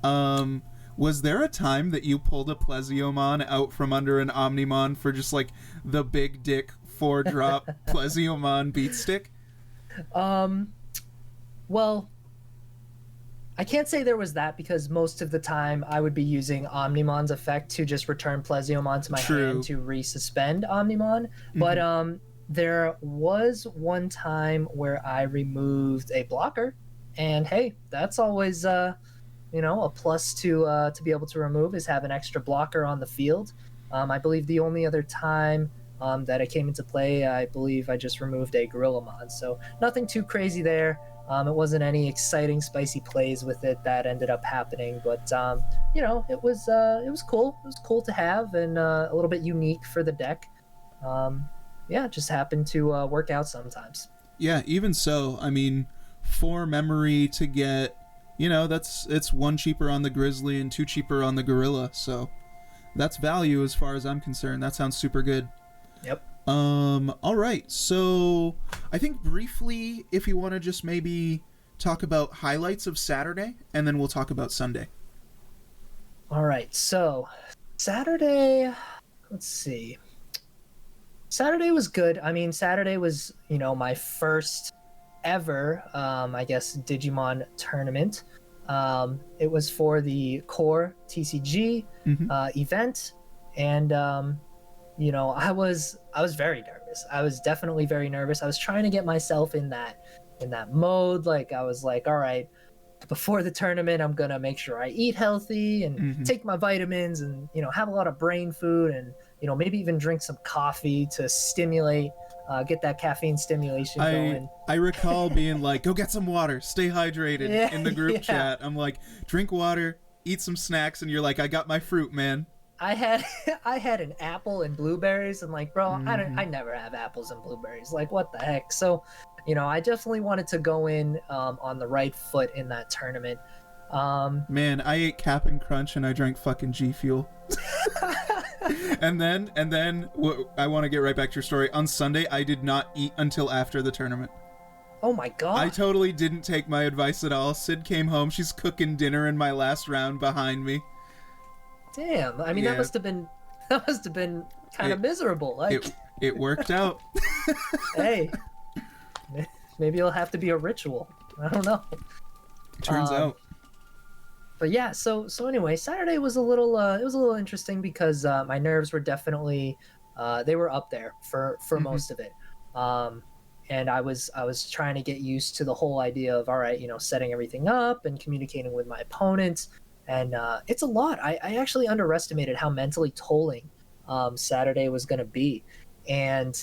Um, was there a time that you pulled a Plesiomon out from under an Omnimon for just like the big dick 4-drop Plesiomon beatstick? Um, well, I can't say there was that, because most of the time I would be using Omnimon's effect to just return Plesiomon to my True. hand to resuspend Omnimon. But there was one time where I removed a blocker, and hey, that's always you know, a plus to be able to remove, is have an extra blocker on the field. I believe the only other time that it came into play, I believe I just removed a Gorillamon, so nothing too crazy there. It wasn't any exciting, spicy plays with it that ended up happening, but it was cool. It was cool to have and a little bit unique for the deck. It just happened to work out sometimes. Yeah, even so, I mean, for memory to get, it's 1 cheaper on the Grizzly and 2 cheaper on the Gorilla, so that's value as far as I'm concerned. That sounds super good. Yep. All right, so I think briefly, if you want to just maybe talk about highlights of Saturday, and then we'll talk about Sunday. All right, so Saturday, let's see. Saturday was good. I mean, Saturday was, my first ever, I guess, Digimon tournament. It was for the core TCG event, and I was very nervous. I was definitely very nervous. I was trying to get myself in that mode. Like, I was like, all right, before the tournament, I'm gonna make sure I eat healthy and take my vitamins and have a lot of brain food and maybe even drink some coffee to stimulate, get that caffeine stimulation going. I recall being like, go get some water, stay hydrated in the group chat. I'm like, drink water, eat some snacks, and you're like, I got my fruit, man. I had an apple and blueberries, and like, bro, I never have apples and blueberries. Like, what the heck? So, I definitely wanted to go in on the right foot in that tournament. Man, I ate Cap'n Crunch and I drank fucking G Fuel. and then I want to get right back to your story. On Sunday, I did not eat until after the tournament. Oh my god. I totally didn't take my advice at all. Sid came home. She's cooking dinner in my last round behind me. Damn. I mean, that must have been kind of miserable. Like, it worked out. Hey, maybe it'll have to be a ritual. I don't know. Turns out. But yeah, so anyway, Saturday was a little interesting because my nerves were definitely they were up there for most of it. And I was trying to get used to the whole idea of, all right, setting everything up and communicating with my opponents. And it's a lot. I actually underestimated how mentally tolling Saturday was going to be. And,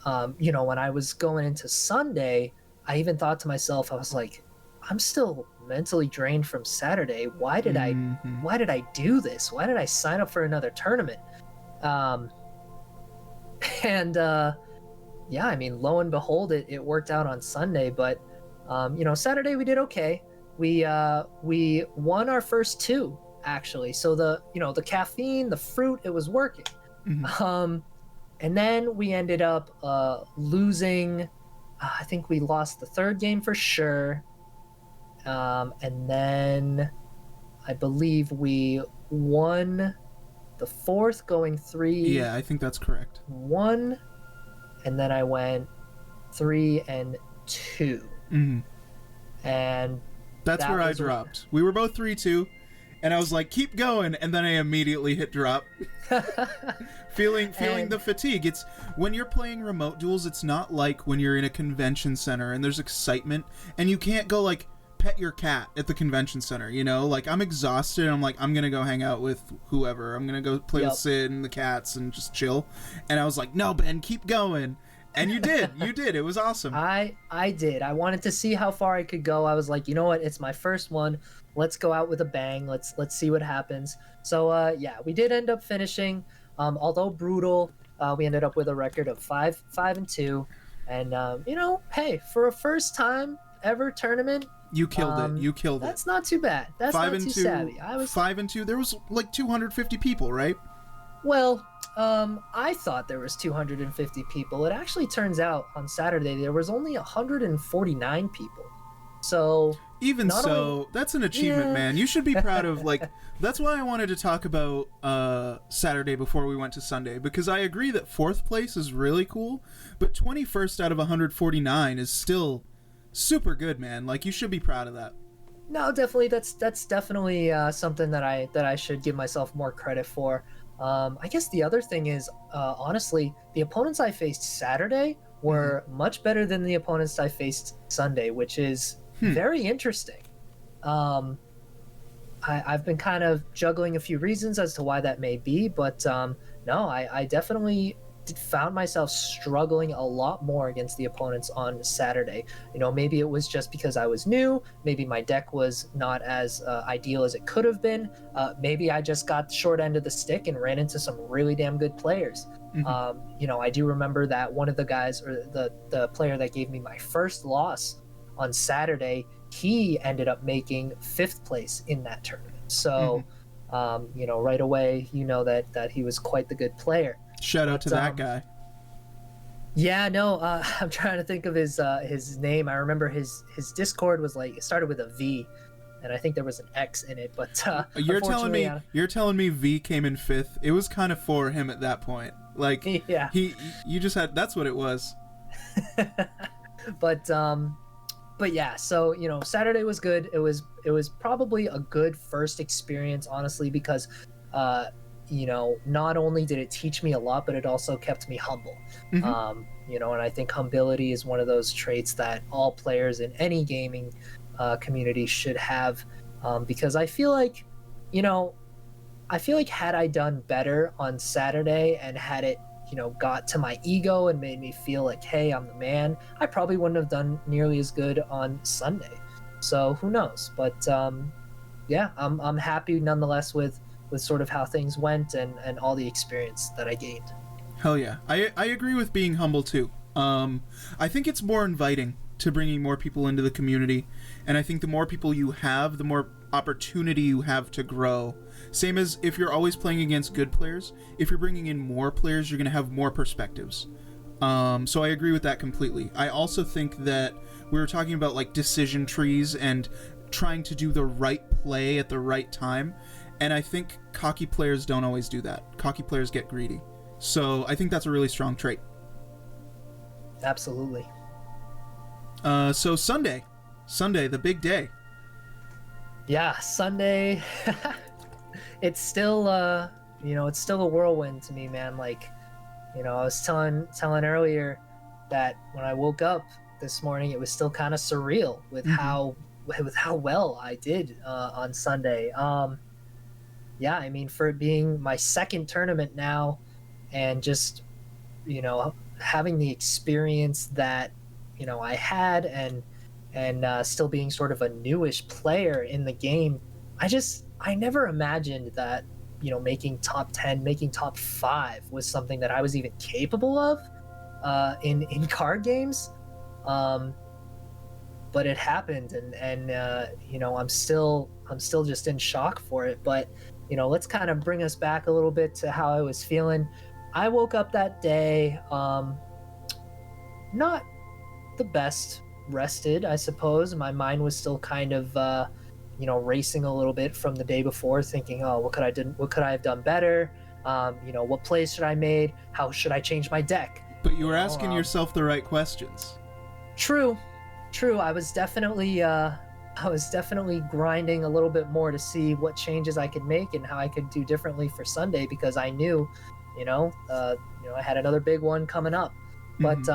when I was going into Sunday, I even thought to myself, I was like, I'm still mentally drained from Saturday. Why did I do this? Why did I sign up for another tournament? Yeah, I mean, lo and behold, it worked out on Sunday. But, Saturday we did okay. We won our first 2, actually. So the caffeine, the fruit, it was working. And then we ended up losing. I think we lost the 3rd game for sure. And then I believe we won the 4th, going 3. Yeah, I think that's correct. 1, and then I went 3 and 2. And that's where I dropped. We were both 3-2, and I was like, keep going, and then I immediately hit drop. feeling the fatigue. It's when you're playing remote duels, it's not like when you're in a convention center and there's excitement and you can't go like pet your cat at the convention center, like I'm exhausted and I'm like, I'm gonna go hang out with whoever, I'm gonna go play with Sid and the cats and just chill. And I was like, no, Ben, keep going. And you did. It was awesome. I did. I wanted to see how far I could go. I was like, you know what? It's my first one. Let's go out with a bang. Let's see what happens. So yeah, we did end up finishing. Although brutal, we ended up with a record of 5-2. And hey, for a first time ever tournament, you killed it. You killed it. That's not too bad. That's not too savvy. I was 5-2. There was like 250 people, right? Well, I thought there was 250 people. It actually turns out on Saturday there was only 149 people. So even so, that's an achievement, man. You should be proud of, like, that's why I wanted to talk about Saturday before we went to Sunday, because I agree that 4th place is really cool, but 21st out of 149 is still super good, man. Like, you should be proud of that. No, definitely. That's definitely something that I should give myself more credit for. I guess the other thing is, honestly, the opponents I faced Saturday were much better than the opponents I faced Sunday, which is very interesting. I've been kind of juggling a few reasons as to why that may be, but no, I definitely found myself struggling a lot more against the opponents on Saturday. Maybe it was just because I was new. Maybe my deck was not as ideal as it could have been. Maybe I just got the short end of the stick and ran into some really damn good players. I do remember that one of the guys, or the player that gave me my first loss on Saturday, he ended up making 5th place in that tournament. So, right away, that he was quite the good player. Shout out to that guy. Yeah, no, I'm trying to think of his name. I remember his Discord was it started with a V, and I think there was an X in it. But you're telling me V came in 5th. It was kind of for him at that point. Yeah, you just had, that's what it was. But yeah, so Saturday was good. It was probably a good first experience, honestly, because not only did it teach me a lot, but it also kept me humble. And I think humility is one of those traits that all players in any gaming community should have, because I feel like had I done better on Saturday and had it got to my ego and made me feel like, hey, I'm the man, I probably wouldn't have done nearly as good on Sunday. So who knows? But yeah, I'm happy nonetheless with sort of how things went and all the experience that I gained. Hell yeah. I agree with being humble too. I think it's more inviting to bringing more people into the community, and I think the more people you have, the more opportunity you have to grow. Same as if you're always playing against good players, if you're bringing in more players, you're going to have more perspectives. So I agree with that completely. I also think that we were talking about decision trees and trying to do the right play at the right time, and I think cocky players don't always do that. Cocky players get greedy. So I think that's a really strong trait. Absolutely. So Sunday, the big day. Yeah, Sunday. It's still it's still a whirlwind to me, man. I was telling earlier that when I woke up this morning, it was still kind of surreal with how well I did on Sunday. Yeah, I mean, for it being my second tournament now, and just having the experience that I had, and still being sort of a newish player in the game, I never imagined that making top 10, making top 5 was something that I was even capable of in card games. But it happened, and I'm still just in shock for it. But let's kind of bring us back a little bit to how I was feeling. I woke up that day not the best rested, I suppose. My mind was still kind of racing a little bit from the day before, thinking, oh, what could I have done better? What plays should I made? How should I change my deck? But you were asking yourself the right questions. True. I was definitely grinding a little bit more to see what changes I could make and how I could do differently for Sunday, because I knew, I had another big one coming up. But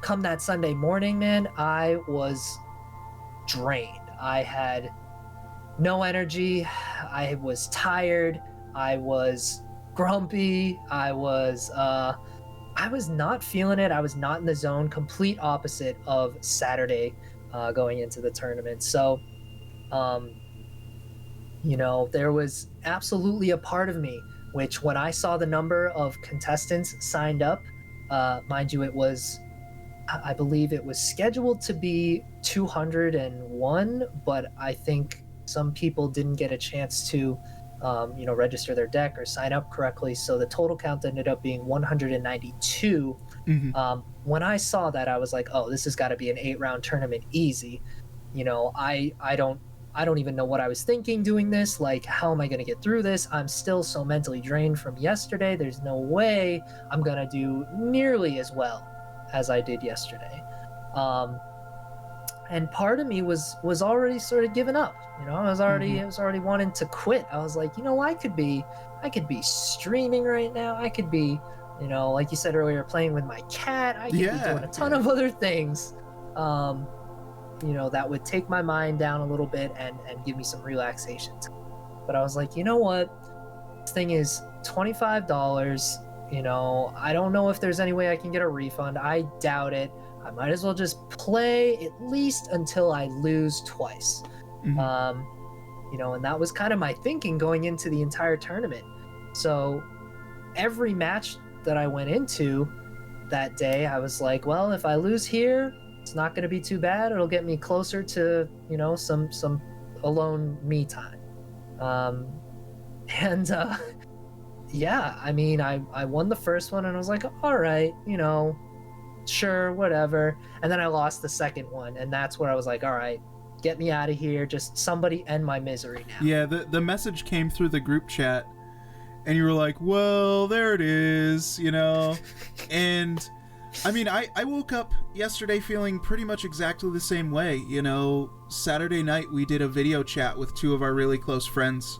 come that Sunday morning, man, I was drained. I had no energy. I was tired. I was grumpy. I was not feeling it. I was not in the zone. Complete opposite of Saturday going into the tournament. So, there was absolutely a part of me which, when I saw the number of contestants signed up, mind you, I believe it was scheduled to be 201, but I think some people didn't get a chance to register their deck or sign up correctly, so the total count ended up being 192. When I saw that, I was like, oh, this has got to be an 8-round tournament easy. I don't even know what I was thinking doing this. Like, how am I going to get through this? I'm still so mentally drained from yesterday. There's no way I'm going to do nearly as well as I did yesterday. And part of me was already sort of giving up. I was already wanting to quit. I was like, I could be streaming right now. I could be, like you said earlier, playing with my cat. I could be doing a ton of other things, that would take my mind down a little bit and give me some relaxation. But I was like, you know what? This thing is $25. I don't know if there's any way I can get a refund. I doubt it. I might as well just play at least until I lose twice. Mhm. And that was kind of my thinking going into the entire tournament. So every match that I went into that day, I was like, well, if I lose here, it's not going to be too bad. It'll get me closer to, some alone me time. Yeah, I mean, I won the first one and I was like, all right, sure, whatever. And then I lost the second one, and that's where I was like, all right, get me out of here. Just somebody end my misery now. Yeah, the message came through the group chat, and you were like, well, there it is, And, I mean, I woke up yesterday feeling pretty much exactly the same way, Saturday night we did a video chat with two of our really close friends,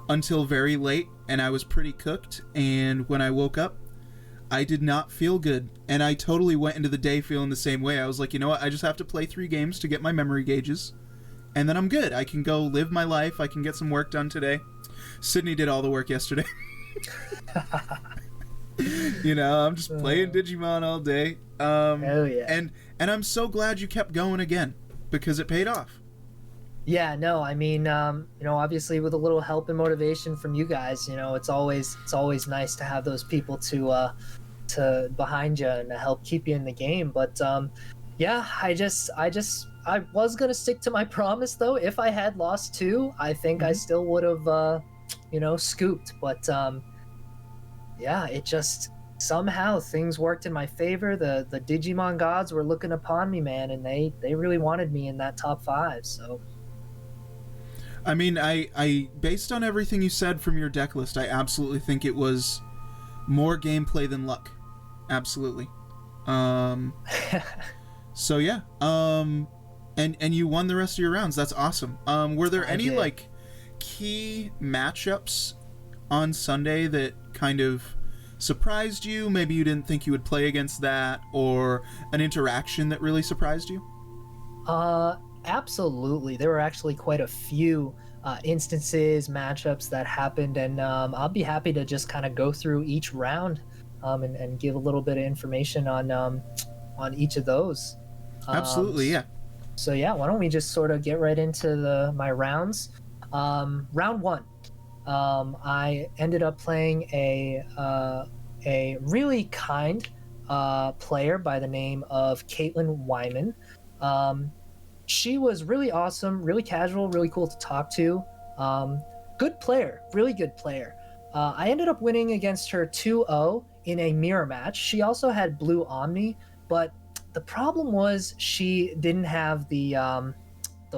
until very late, and I was pretty cooked, and when I woke up, I did not feel good, and I totally went into the day feeling the same way. I was like, you know what, I just have to play 3 games to get my memory gauges, and then I'm good. I can go live my life, I can get some work done today. Sydney did all the work yesterday. I'm just playing Digimon all day. Hell yeah. And I'm so glad you kept going again, because it paid off. Yeah, no, I mean, obviously with a little help and motivation from you guys, it's always nice to have those people to behind you and to help keep you in the game. But yeah, I was gonna stick to my promise though. If I had lost 2, I think I still would have, scooped. But yeah, it just somehow things worked in my favor. The Digimon gods were looking upon me, man, and they really wanted me in that top 5. So. I mean, I based on everything you said from your deck list, I absolutely think it was more gameplay than luck. Absolutely. So yeah. And you won the rest of your rounds. That's awesome. Were there any like key matchups on Sunday that kind of surprised you? Maybe you didn't think you would play against that, or an interaction that really surprised you? Absolutely. There were actually quite a few instances, matchups that happened, and I'll be happy to just kind of go through each round and give a little bit of information on each of those. Absolutely, yeah. So yeah, why don't we just sort of get right into my rounds? Round 1, I ended up playing a really kind player by the name of Caitlin Wyman. She was really awesome, really casual, really cool to talk to. Good player, really good player. I ended up winning against her 2-0 in a mirror match. She also had blue Omni, but the problem was she didn't have the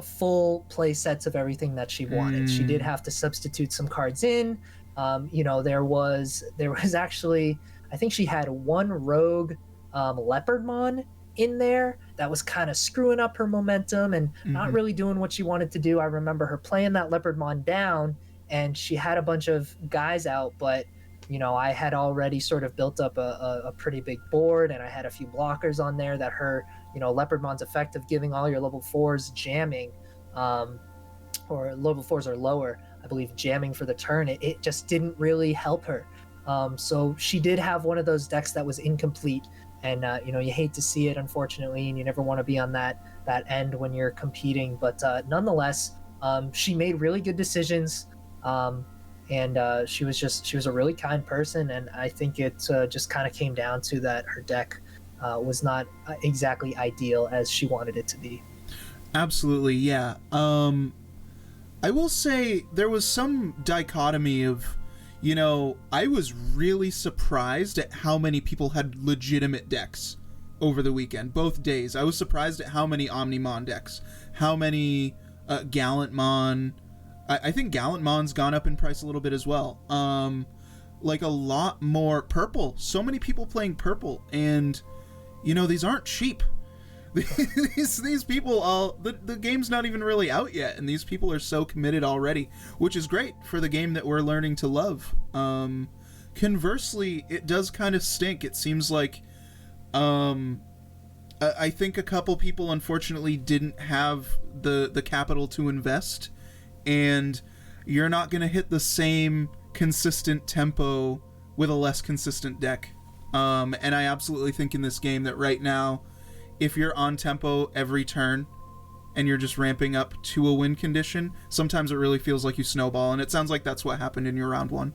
full play sets of everything that she wanted. She did have to substitute some cards in. There was actually, I think she had one rogue Leopardmon in there that was kind of screwing up her momentum and not really doing what she wanted to do. I remember her playing that Leopardmon down, and she had a bunch of guys out, but I had already sort of built up a pretty big board, and I had a few blockers on there that her Leopardmon's effect of giving all your level 4s jamming, or level 4s or lower, I believe, jamming for the turn, it just didn't really help her. So she did have one of those decks that was incomplete, and you hate to see it, unfortunately, and you never want to be on that end when you're competing. But nonetheless, she made really good decisions, and she was a really kind person, and I think it just kind of came down to that her deck was not exactly ideal as she wanted it to be. Absolutely, yeah. I will say there was some dichotomy of, I was really surprised at how many people had legitimate decks over the weekend, both days. I was surprised at how many Omnimon decks, how many Gallantmon. I think Gallantmon's gone up in price a little bit as well. Like a lot more purple. So many people playing purple, and these aren't cheap. these people, the game's not even really out yet, and these people are so committed already, which is great for the game that we're learning to love. Conversely, it does kind of stink. It seems like I think a couple people unfortunately didn't have the capital to invest, and you're not going to hit the same consistent tempo with a less consistent deck. And I absolutely think in this game that right now, if you're on tempo every turn and you're just ramping up to a win condition, sometimes it really feels like you snowball, and it sounds like that's what happened in your round one.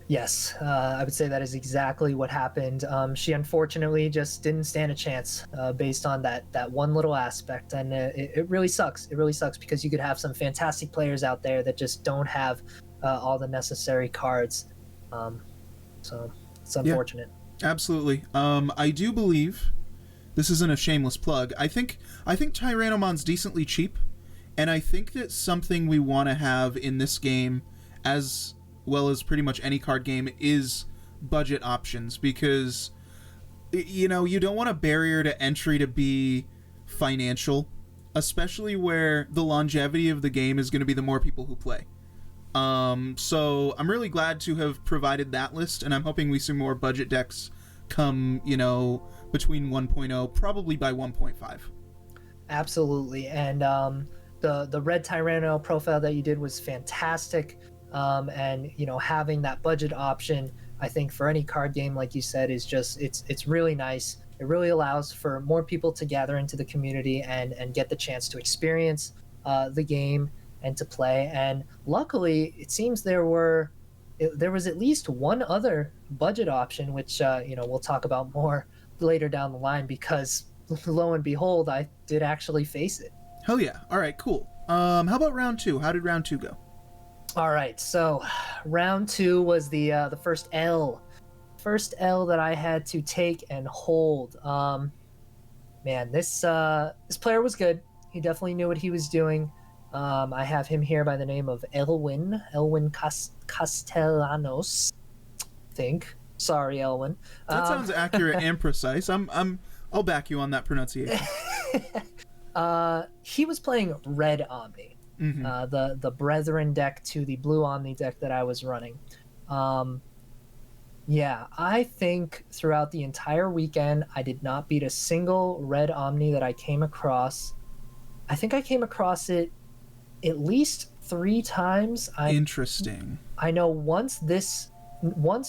Yes, I would say that is exactly what happened. She unfortunately just didn't stand a chance based on that one little aspect, and it really sucks. It really sucks because you could have some fantastic players out there that just don't have all the necessary cards. So it's unfortunate. Yeah, absolutely. I do believe this isn't a shameless plug. I think Tyrannomon's decently cheap, and I think that something we want to have in this game, as well as pretty much any card game, is budget options, because you don't want a barrier to entry to be financial, especially where the longevity of the game is going to be the more people who play. So I'm really glad to have provided that list, and I'm hoping we see more budget decks come, between 1.0, probably by 1.5. Absolutely. And the Red Tyranno profile that you did was fantastic. And having that budget option, I think for any card game, like you said, is just it's really nice. It really allows for more people to gather into the community and get the chance to experience the game and to play. And luckily, it seems there was at least one other budget option, which we'll talk about more later down the line, because lo and behold, I did actually face it. Hell yeah. All right, cool. How about round 2? How did round 2 go? All right, so round 2 was the first L that I had to take and hold. Man, this player was good. He definitely knew what he was doing. I have him here by the name of Elwin Castellanos, I think. Sorry, Elwin. That sounds accurate and precise. I'll back you on that pronunciation. He was playing Red Omni, the Brethren deck to the Blue Omni deck that I was running. Yeah, I think throughout the entire weekend, I did not beat a single Red Omni that I came across. I think I came across it at least 3 times. Interesting. I know once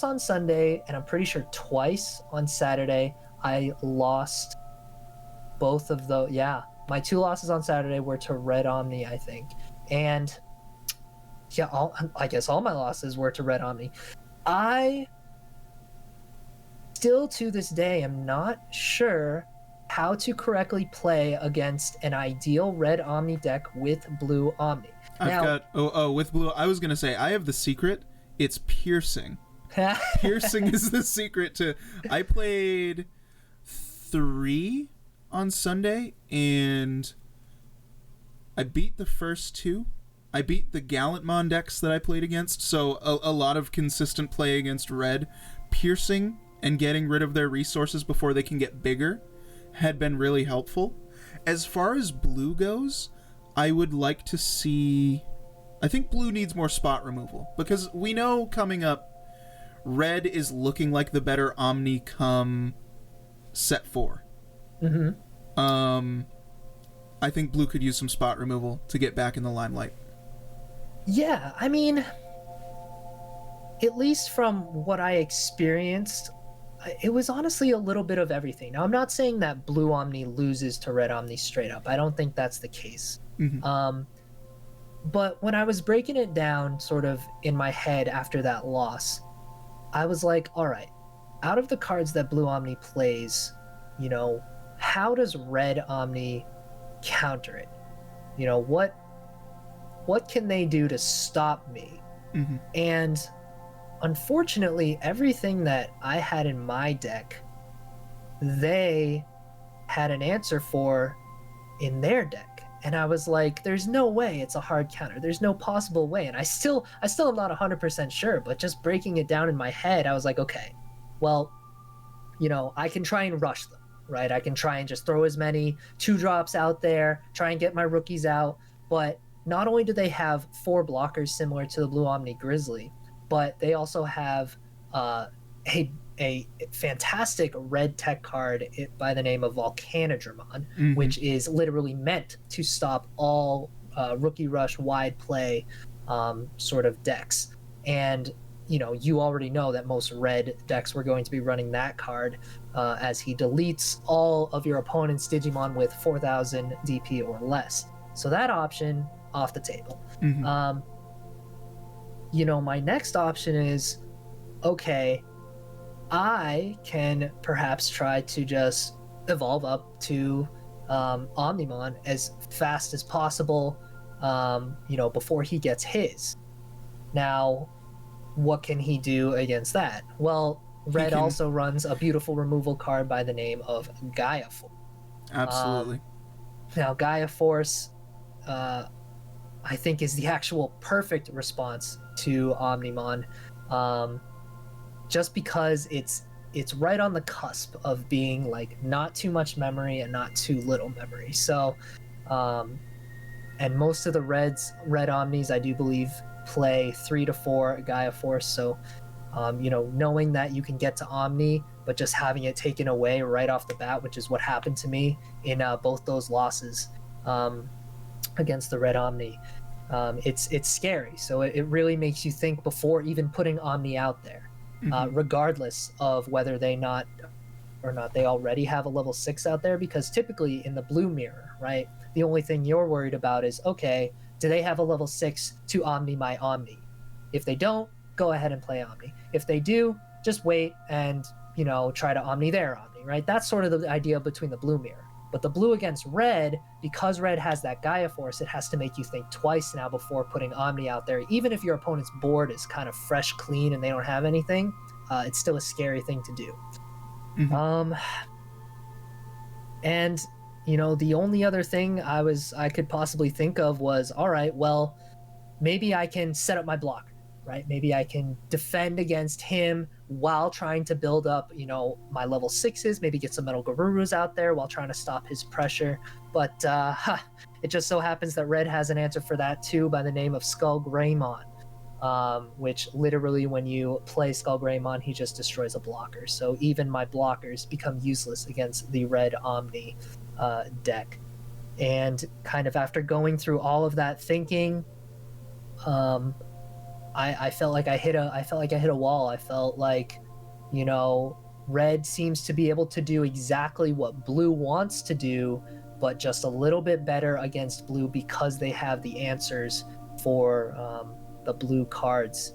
on Sunday, and I'm pretty sure twice on Saturday, I lost both of those. Yeah, my 2 losses on Saturday were to Red Omni, I think. And yeah, I guess all my losses were to Red Omni. I still to this day am not sure how to correctly play against an ideal Red Omni deck with Blue Omni. With Blue, I was going to say, I have the secret. It's piercing. Piercing is the secret to... I played 3 on Sunday, and I beat the first 2. I beat the Gallantmon decks that I played against, so a lot of consistent play against Red. Piercing and getting rid of their resources before they can get bigger had been really helpful. As far as Blue goes, I would like to see... I think Blue needs more spot removal, because we know coming up, Red is looking like the better Omni come set 4. I think Blue could use some spot removal to get back in the limelight. Yeah, I mean, at least from what I experienced, it was honestly a little bit of everything. Now, I'm not saying that Blue Omni loses to Red Omni straight up. I don't think that's the case. But when I was breaking it down sort of in my head after that loss, I was like, all right, out of the cards that Blue Omni plays, how does Red Omni counter it? What can they do to stop me? And unfortunately, everything that I had in my deck, they had an answer for in their deck. And I was like, there's no way it's a hard counter. There's no possible way. And I still am not 100% sure, but just breaking it down in my head, I was like, okay, well, I can try and rush them, right? I can try and just throw as many 2-drops out there, try and get my rookies out. But not only do they have 4 blockers similar to the Blue Omni Grizzly, but they also have a fantastic red tech card by the name of Volcanodramon, which is literally meant to stop all rookie rush wide play sort of decks. And you already know that most red decks were going to be running that card, as he deletes all of your opponent's Digimon with 4,000 DP or less. So that option off the table. Mm-hmm. My next option is, okay, I can perhaps try to just evolve up to Omnimon as fast as possible, before he gets his. Now, what can he do against that? Well, Red also runs a beautiful removal card by the name of Gaia Force. Absolutely. Now, Gaia Force, I think, is the actual perfect response to Omnimon, just because it's right on the cusp of being like not too much memory and not too little memory. So, and most of the red Omnis, I do believe, play 3 to 4 Gaia Force. So, knowing that you can get to Omni, but just having it taken away right off the bat, which is what happened to me in both those losses against the red Omni, it's scary. So it really makes you think before even putting Omni out there, regardless of whether they already have a level 6 out there, because typically in the blue mirror, right, the only thing you're worried about is, okay, do they have a level 6 to Omni my Omni? If they don't, go ahead and play Omni. If they do, just wait and, try to Omni their Omni, right? That's sort of the idea between the blue mirror. But the blue against red, because red has that Gaia Force, it has to make you think twice now before putting Omni out there. Even if your opponent's board is kind of fresh, clean, and they don't have anything, it's still a scary thing to do. And the only other thing I could possibly think of was, all right, well, maybe I can set up my blocker, right? Maybe I can defend against him while trying to build up, my level 6s, maybe get some Metal Garurus out there while trying to stop his pressure. But it just so happens that red has an answer for that too, by the name of Skull Greymon, which literally when you play Skull Greymon, he just destroys a blocker. So even my blockers become useless against the red Omni deck. And kind of after going through all of that thinking, I felt like I hit a wall. I felt like, red seems to be able to do exactly what blue wants to do, but just a little bit better against blue because they have the answers for the blue cards.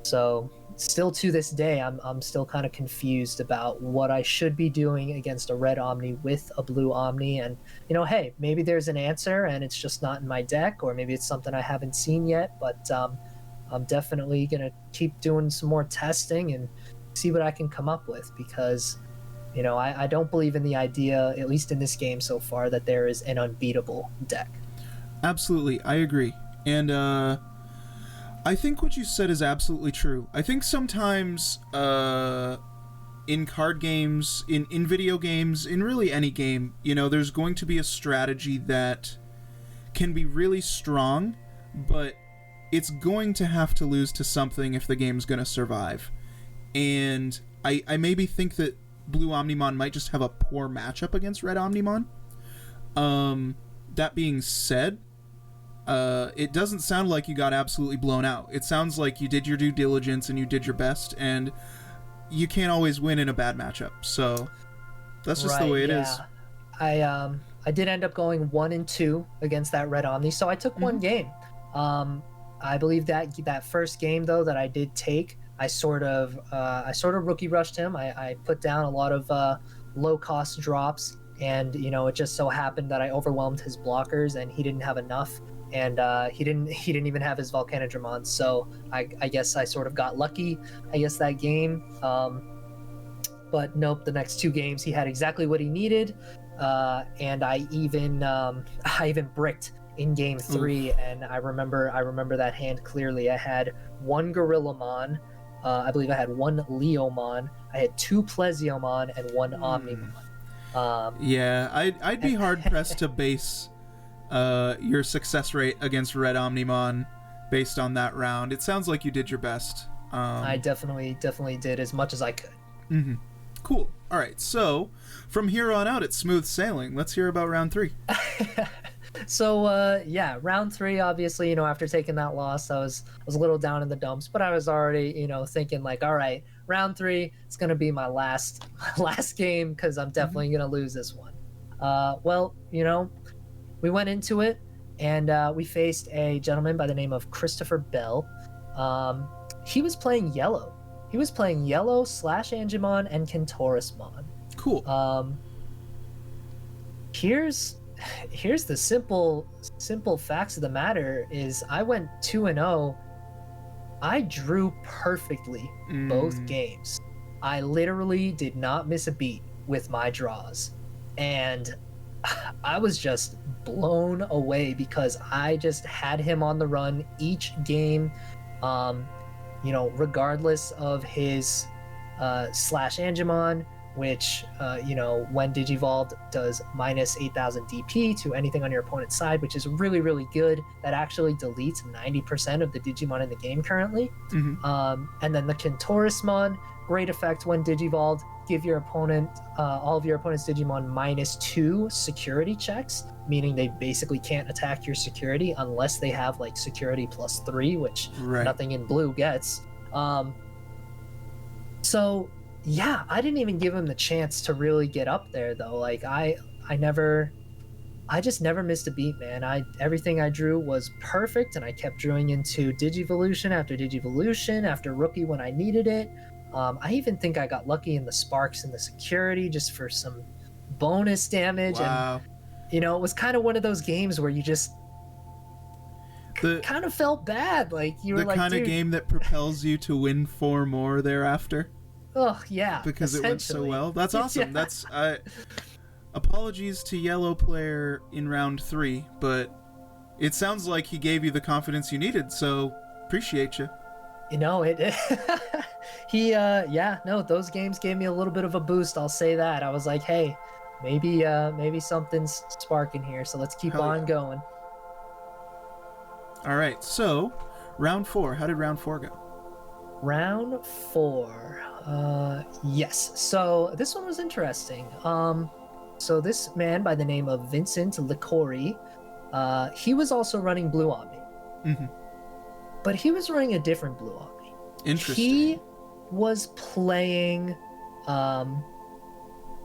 So still to this day, I'm still kind of confused about what I should be doing against a red Omni with a blue Omni. And, hey, maybe there's an answer and it's just not in my deck, or maybe it's something I haven't seen yet, but I'm definitely going to keep doing some more testing and see what I can come up with, because, I don't believe in the idea, at least in this game so far, that there is an unbeatable deck. Absolutely, I agree. And I think what you said is absolutely true. I think sometimes in card games, in video games, in really any game, there's going to be a strategy that can be really strong, but it's going to have to lose to something if the game's going to survive. And I maybe think that blue Omnimon might just have a poor matchup against red Omnimon. That being said, it doesn't sound like you got absolutely blown out. It sounds like you did your due diligence and you did your best, and you can't always win in a bad matchup. So that's just the way it is. I did end up going 1-2 against that red Omni, so I took one game. I believe that first game though that I did take, I sort of rookie rushed him. I put down a lot of low cost drops, and it just so happened that I overwhelmed his blockers and he didn't have enough, and he didn't even have his Volcanodramon. So I guess I sort of got lucky, that game. But nope, the next 2 games he had exactly what he needed, and I even bricked in game 3. And I remember that hand clearly. I had 1 Gorillamon, I believe I had 1 Leomon, I had 2 Plesiomon, and 1 Omnimon. Yeah, I'd be hard pressed to base your success rate against red Omnimon based on that round. It sounds like you did your best. I definitely did as much as I could. Cool. All right, so from here on out, it's smooth sailing. Let's hear about round 3. So yeah, round 3, obviously, after taking that loss, I was a little down in the dumps, but I was already, thinking like, all right, round 3, it's gonna be my last last game because I'm definitely gonna lose this one. Well, we went into it, and we faced a gentleman by the name of Christopher Bell. Um, he was playing yellow. He was playing yellow slash Angemon and Kentorismon. Cool. Here's the simple facts of the matter is I went 2-0. I drew perfectly both games. I literally did not miss a beat with my draws, and I was just blown away because I just had him on the run each game. Regardless of his slash Angemon, which when Digivolved does minus 8,000 DP to anything on your opponent's side, which is really, really good. That actually deletes 90% of the Digimon in the game currently. And then the Kentorismon, great effect when Digivolved. Give your opponent, all of your opponent's Digimon -2 security checks, meaning they basically can't attack your security unless they have like security +3, which nothing in blue gets. So yeah, I didn't even give him the chance to really get up there though. Like I just never missed a beat, man. Everything I drew was perfect, and I kept drawing into Digivolution after Digivolution after Rookie when I needed it. I even think I got lucky in the Sparks and the security just for some bonus damage. Wow. And it was kind of one of those games where you just kind of felt bad. Like you were like, the kind of game that propels you to win 4 more thereafter. Oh yeah, because it went so well. That's awesome. Yeah. That's apologies to yellow player in round 3, but it sounds like he gave you the confidence you needed, so appreciate you. Those games gave me a little bit of a boost, I'll say that. I was like, hey, maybe something's sparking here, so let's keep going. All right, so round 4. How did round 4 go? Round 4. Yes. So this one was interesting. So this man by the name of Vincent Licori, he was also running Blue Omni. But he was running a different Blue Omni. Interesting. He was playing,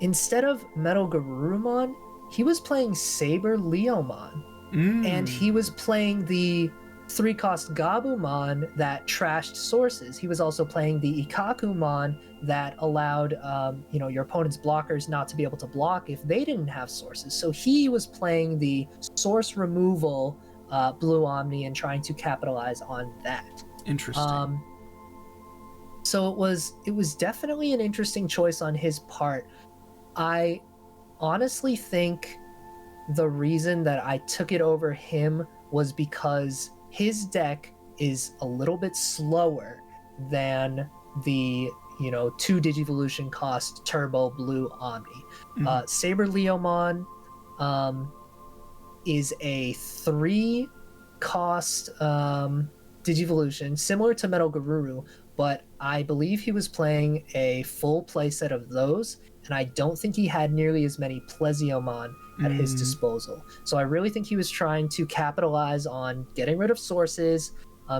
instead of Metal Garurumon, he was playing Saber Leomon. And he was playing the 3-cost Gabumon that trashed sources. He was also playing the Ikakumon that allowed your opponent's blockers not to be able to block if they didn't have sources. So he was playing the source removal Blue Omni and trying to capitalize on that. Interesting. So it was definitely an interesting choice on his part. I honestly think the reason that I took it over him was because his deck is a little bit slower than the 2 Digivolution cost Turbo Blue Omni. Saber Leomon is a 3 cost Digivolution, similar to Metal Garuru, but I believe he was playing a full playset of those, and I don't think he had nearly as many Plesiomonn at his disposal. So I really think he was trying to capitalize on getting rid of sources,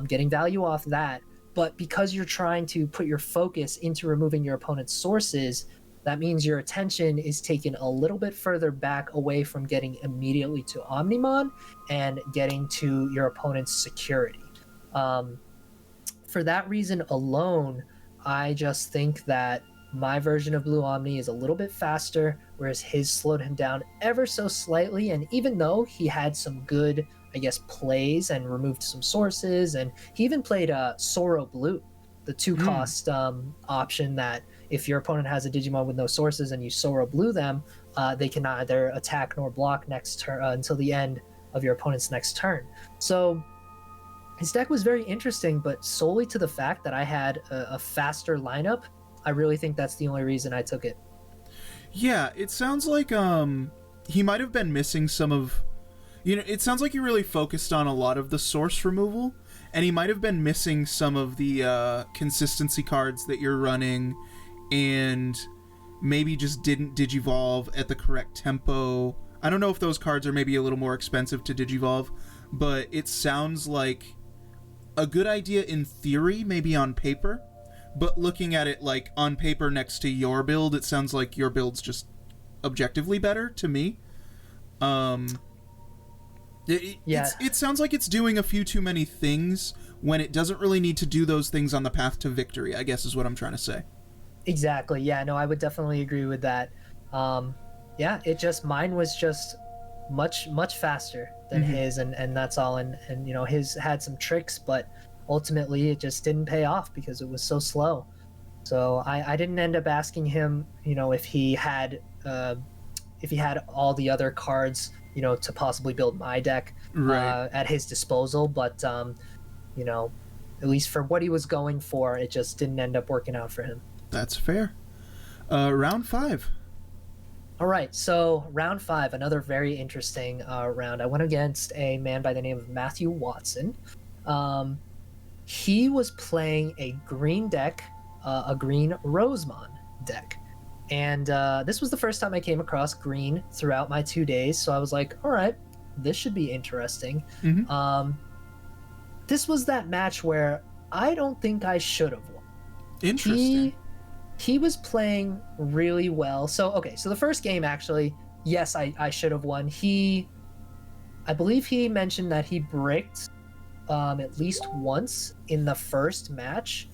getting value off that, but because you're trying to put your focus into removing your opponent's sources, that means your attention is taken a little bit further back away from getting immediately to Omnimon and getting to your opponent's security. For that reason alone, I just think that my version of Blue Omni is a little bit faster, whereas his slowed him down ever so slightly. And even though he had some good, plays and removed some sources, and he even played Soro Blue, the 2-cost option that if your opponent has a Digimon with no sources and you Soro Blue them, they can neither attack nor block next turn until the end of your opponent's next turn. So his deck was very interesting, but solely to the fact that I had a faster lineup, I really think that's the only reason I took it. Yeah, it sounds like he might have been missing some of... it sounds like he really focused on a lot of the source removal, and he might have been missing some of the consistency cards that you're running, and maybe just didn't Digivolve at the correct tempo I don't know if those cards are maybe a little more expensive to digivolve, but it sounds like a good idea in theory, maybe on paper, but looking at it like on paper next to your build, it sounds like your build's just objectively better to me. It sounds like it's doing a few too many things when it doesn't really need to do those things on the path to victory, I guess is what I'm trying to say. Exactly. Yeah, no, I would definitely agree with that. Mine was just much faster than his, and that's all. And his had some tricks, but ultimately it just didn't pay off because it was so slow. So I didn't end up asking him, if he had all the other cards, to possibly build my deck at his disposal. But at least for what he was going for, it just didn't end up working out for him. That's fair. Round 5. All right, so round 5, another very interesting round. I went against a man by the name of Matthew Watson. He was playing a green deck, a green Rosemon deck. And this was the first time I came across green throughout my 2 days, so I was like, all right, this should be interesting. This was that match where I don't think I should have won. Interesting. He was playing really well. So the first game, actually, yes, I should have won. I believe he mentioned that he bricked at least once in the first match.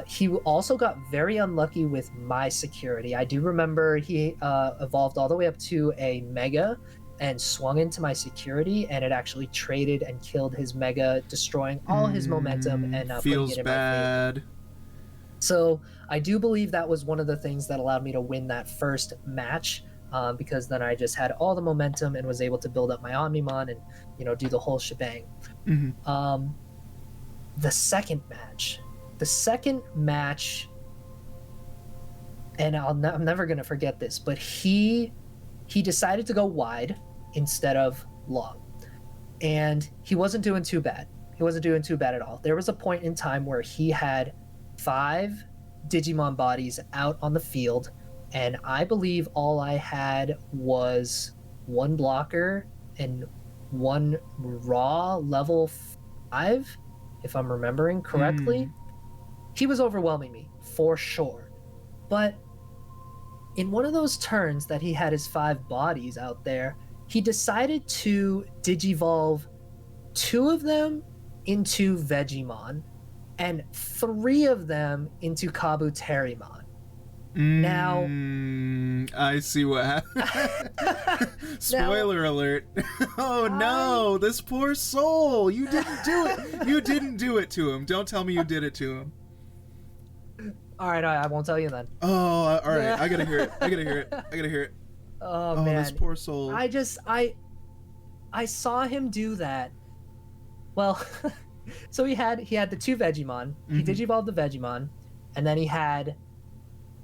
He also got very unlucky with my security. I do remember he evolved all the way up to a Mega and swung into my security, and it actually traded and killed his Mega, destroying all his momentum and putting it in bad. my favor. So I do believe that was one of the things that allowed me to win that first match, because then I just had all the momentum and was able to build up my Omnimon and do the whole shebang. The second match, and I'm never gonna forget this, but he decided to go wide instead of long, and he wasn't doing too bad. He wasn't doing too bad at all. There was a point in time where he had 5 Digimon bodies out on the field, and I believe all I had was 1 blocker and 1 raw level 5, if I'm remembering correctly. He was overwhelming me for sure, but in one of those turns that he had his 5 bodies out there, he decided to digivolve 2 of them into Vegemon and 3 of them into Kabuterimon. Now, I see what happened. Spoiler alert. Oh no, this poor soul. You didn't do it. You didn't do it to him. Don't tell me you did it to him. All right, I won't tell you then. Oh, all right. I gotta hear it. I gotta hear it. Oh man, this poor soul. I saw him do that. Well, so he had the 2 Vegemon. He digivolved the Vegemon, and then he had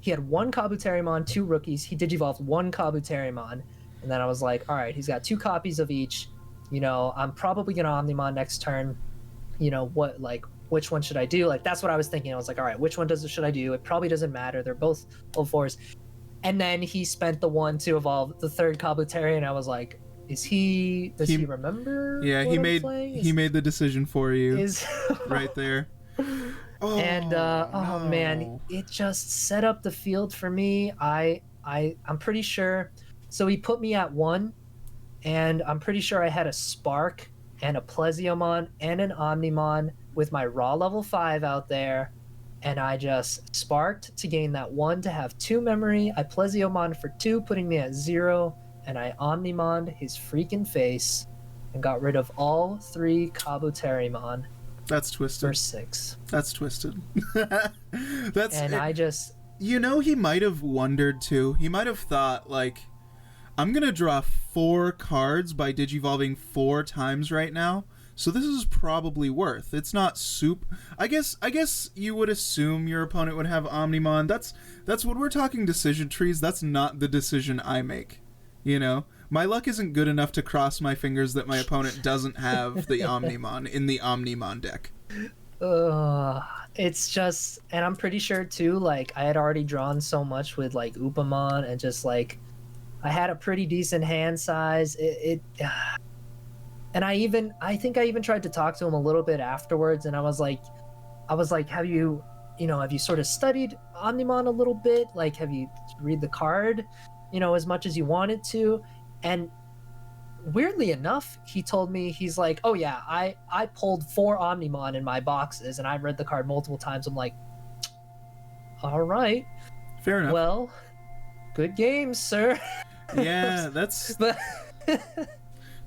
1 Kabuterimon, 2 rookies. He digivolved 1 Kabuterimon, and then I was like, all right, he's got 2 copies of each. I'm probably gonna Omnimon next turn. Which one should I do? Like, that's what I was thinking. I was like, all right, which one should I do? It probably doesn't matter. They're both level 4s. And then he spent the 1 to evolve the 3rd Kabuteri, and I was like, does he remember? Yeah, he made the decision for you. Right there. And no. Man, it just set up the field for me. I'm pretty sure. So he put me at 1, and I'm pretty sure I had a Spark and a Plesiommon and an Omnimon with my raw level 5 out there, and I just sparked to gain that 1 to have 2 memory. I Plesiommon for 2, putting me at 0, and I Omnimoned his freaking face and got rid of all 3 Kabuterimon. That's twisted. For 6. That's twisted. He might have wondered too. He might have thought, like, I'm gonna draw 4 cards by digivolving 4 times right now, so this is probably worth. It's not soup. I guess you would assume your opponent would have Omnimon. That's when we're talking decision trees. That's not the decision I make. My luck isn't good enough to cross my fingers that my opponent doesn't have the Omnimon in the Omnimon deck. It's just, and I'm pretty sure too, like, I had already drawn so much with like Upamon and just like I had a pretty decent hand size. And I think I even tried to talk to him a little bit afterwards, and I was like, have you, have you sort of studied Omnimon a little bit? Like, have you read the card, as much as you wanted to? And weirdly enough, he told me, he's like, oh yeah, I pulled 4 Omnimon in my boxes, and I've read the card multiple times. I'm like, all right, Fair enough. well, good game, sir. Yeah, that's But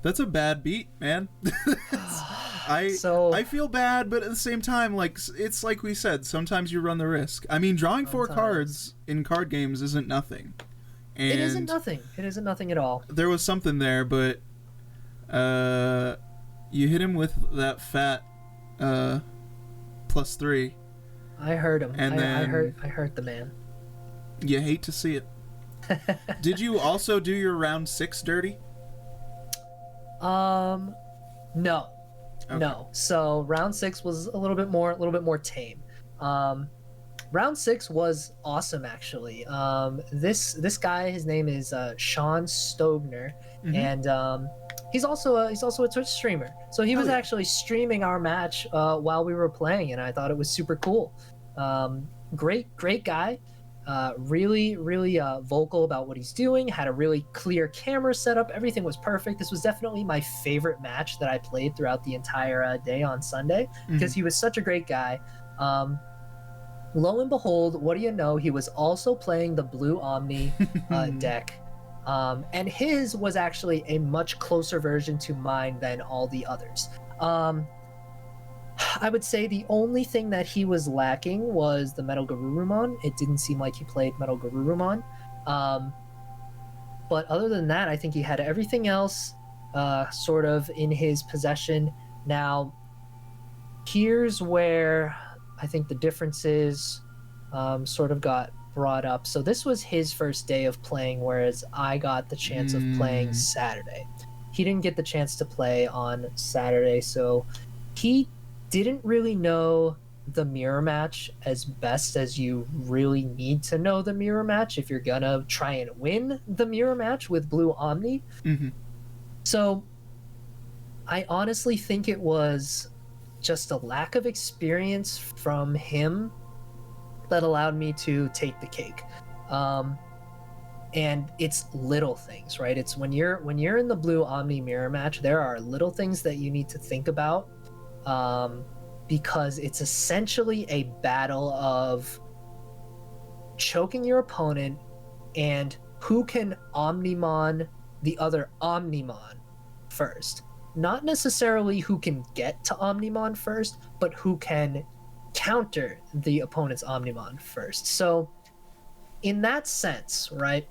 that's a bad beat, man. I feel bad, but at the same time, like, it's like we said, sometimes you run the risk. I mean, drawing 4 cards in card games isn't nothing. And it isn't nothing. It isn't nothing at all. There was something there, but you hit him with that fat +3. I heard him. And I hurt the man. You hate to see it. Did you also do your round 6 dirty? No. Okay. No. So round 6 was a little bit more tame. Round 6 was awesome, actually. This guy, his name is Sean Stogner, and he's also a Twitch streamer. So he was actually streaming our match while we were playing, and I thought it was super cool. Great guy. Really vocal about what he's doing, had a really clear camera setup. Everything was perfect. This was definitely my favorite match that I played throughout the entire day on Sunday, because he was such a great guy. Lo and behold, what do you know, he was also playing the blue Omni deck, and his was actually a much closer version to mine than all the others. I would say the only thing that he was lacking was the Metal Garurumon. It didn't seem like he played Metal Garurumon. But other than that, I think he had everything else sort of in his possession. Now, here's where I think the differences sort of got brought up. So this was his first day of playing, whereas I got the chance of playing Saturday. He didn't get the chance to play on Saturday, so he didn't really know the mirror match as best as you really need to know the mirror match if you're gonna try and win the mirror match with Blue Omni. So I honestly think it was just a lack of experience from him that allowed me to take the cake. And it's little things, right? It's when you're in the Blue Omni mirror match, there are little things that you need to think about, because it's essentially a battle of choking your opponent and who can Omnimon the other Omnimon first. Not necessarily who can get to Omnimon first, but who can counter the opponent's Omnimon first. So in that sense, right,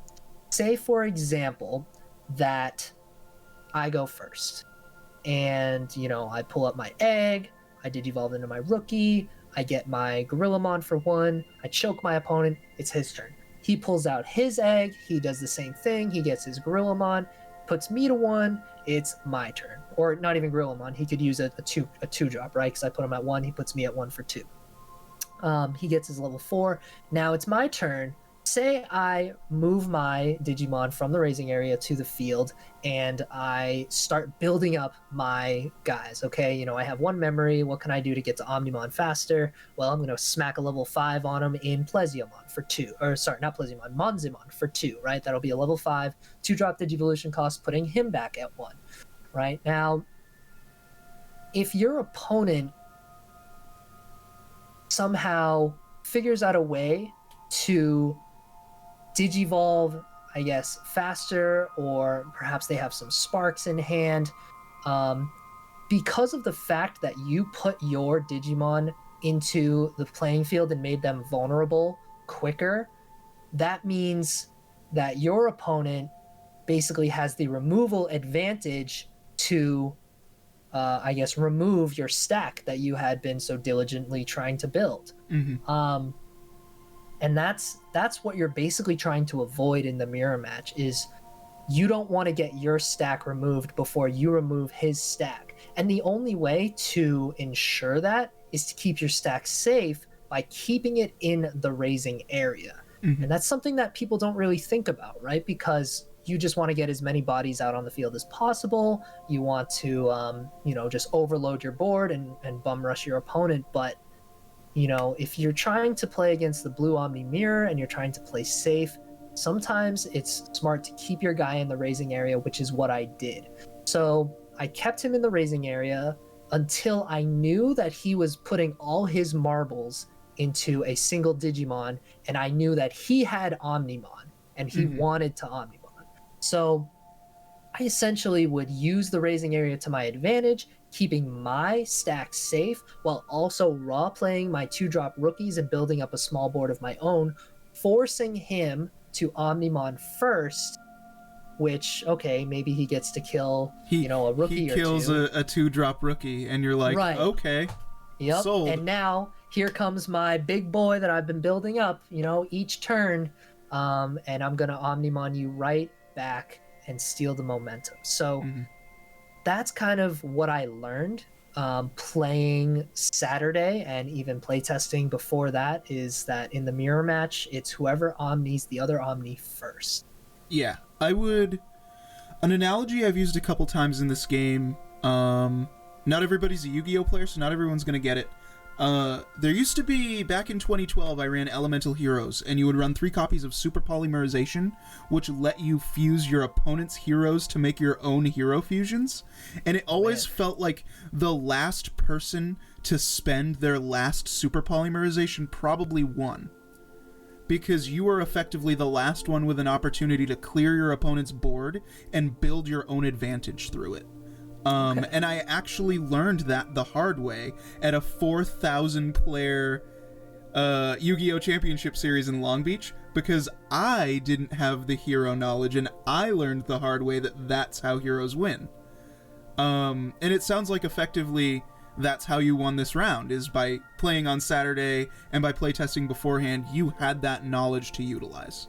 say for example that I go first and I pull up my egg, I Digivolve into my rookie, I get my Gorillamon for 1, I choke my opponent, it's his turn. He pulls out his egg, he does the same thing, he gets his Gorillamon, puts me to 1, it's my turn. Or not even Gorillamon, he could use a 2-drop, right? Because I put him at 1, he puts me at 1 for 2. He gets his level 4. Now it's my turn. Say I move my Digimon from the raising area to the field, and I start building up my guys. Okay, I have 1 memory. What can I do to get to Omnimon faster? Well, I'm going to smack a level 5 on him in Plesiomon for 2. Or sorry, not Plesiomon, Monzimon for 2, right? That'll be a level 5, 2-drop Digivolution cost, putting him back at 1. Right? Now, if your opponent somehow figures out a way to Digivolve, I guess, faster, or perhaps they have some sparks in hand, because of the fact that you put your Digimon into the playing field and made them vulnerable quicker, that means that your opponent basically has the removal advantage to I guess remove your stack that you had been so diligently trying to build. And that's what you're basically trying to avoid in the mirror match, is you don't want to get your stack removed before you remove his stack. And the only way to ensure that is to keep your stack safe by keeping it in the raising area. And that's something that people don't really think about, right? Because you just want to get as many bodies out on the field as possible. You want to, just overload your board and bum rush your opponent. But, if you're trying to play against the blue Omni Mirror and you're trying to play safe, sometimes it's smart to keep your guy in the raising area, which is what I did. So I kept him in the raising area until I knew that he was putting all his marbles into a single Digimon, and I knew that he had Omnimon and he wanted to Omnimon. So I essentially would use the raising area to my advantage, keeping my stack safe while also raw playing my 2-drop rookies and building up a small board of my own, forcing him to Omnimon first, which, okay, maybe he gets to kill, a rookie or two. He kills a 2-drop rookie, and you're like, right. Okay, yep. Sold. And now here comes my big boy that I've been building up, each turn, and I'm going to Omnimon you right back and steal the momentum. So that's kind of what I learned playing Saturday, and even playtesting before that, is that in the mirror match, it's whoever omnis the other omni first. Yeah, an analogy I've used a couple times in this game, not everybody's a Yu-Gi-Oh player, so not everyone's going to get it. There used to be, back in 2012, I ran Elemental Heroes, and you would run 3 copies of Super Polymerization, which let you fuse your opponent's heroes to make your own hero fusions. And it always felt like the last person to spend their last Super Polymerization probably won, because you are effectively the last one with an opportunity to clear your opponent's board and build your own advantage through it. And I actually learned that the hard way at a 4,000 player Yu-Gi-Oh! Championship series in Long Beach, because I didn't have the hero knowledge, and I learned the hard way that that's how heroes win. And it sounds like effectively that's how you won this round, is by playing on Saturday and by playtesting beforehand. You had that knowledge to utilize.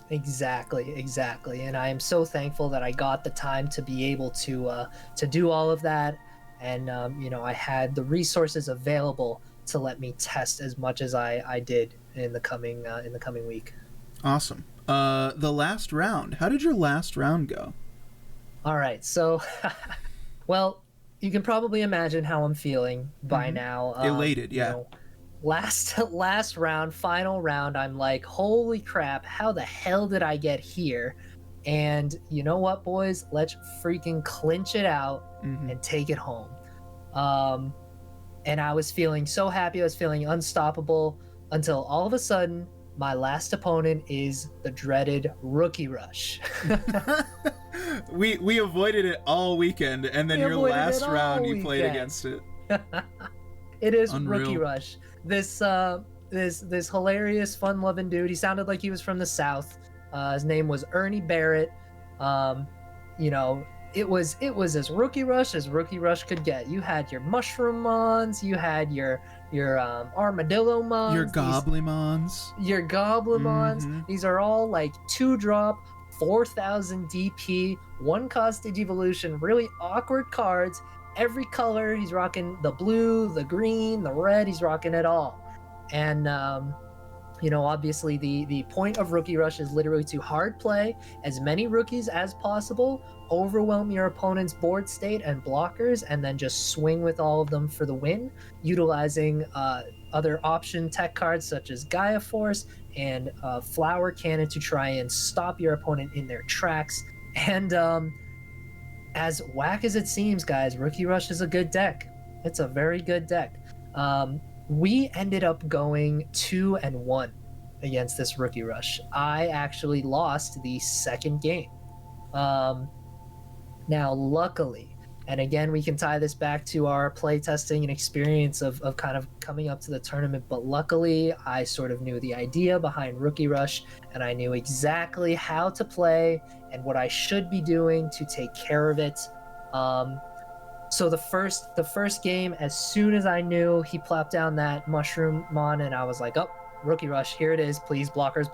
Exactly. And I am so thankful that I got the time to be able to do all of that. And, I had the resources available to let me test as much as I did in the coming week. Awesome. The last round. How did your last round go? All right. So, well, you can probably imagine how I'm feeling by now. Elated, yeah. Last round, final round, I'm like, holy crap, how the hell did I get here? And you know what, boys? Let's freaking clinch it out and take it home. And I was feeling so happy, I was feeling unstoppable, until all of a sudden, my last opponent is the dreaded Rookie Rush. We avoided it all weekend, and then your last round you played against it. It is Unreal. Rookie Rush. This hilarious, fun-loving dude. He sounded like he was from the South. His name was Ernie Barrett. It was as Rookie Rush could get. You had your Mushroom Mons, you had your Armadillo Mons, your Goblimons. Your Goblimons. These are all like 2-drop, 4,000 DP, 1-cost Digivolution, really awkward cards. Every color, he's rocking the blue, the green, the red, he's rocking it all. And, obviously the point of Rookie Rush is literally to hard play as many rookies as possible, overwhelm your opponent's board state and blockers, and then just swing with all of them for the win, utilizing other option tech cards such as Gaia Force and Flower Cannon to try and stop your opponent in their tracks. And, as whack as it seems, guys, Rookie Rush is a good deck. It's a very good deck. We ended up going 2-1 against this Rookie Rush. I actually lost the second game. Now, luckily, and again, we can tie this back to our playtesting and experience of kind of coming up to the tournament, but luckily, I sort of knew the idea behind Rookie Rush, and I knew exactly how to play and what I should be doing to take care of it. So the first game, as soon as I knew he plopped down that Mushroom Mon, and I was like, oh, Rookie Rush, here it is, please, blockers,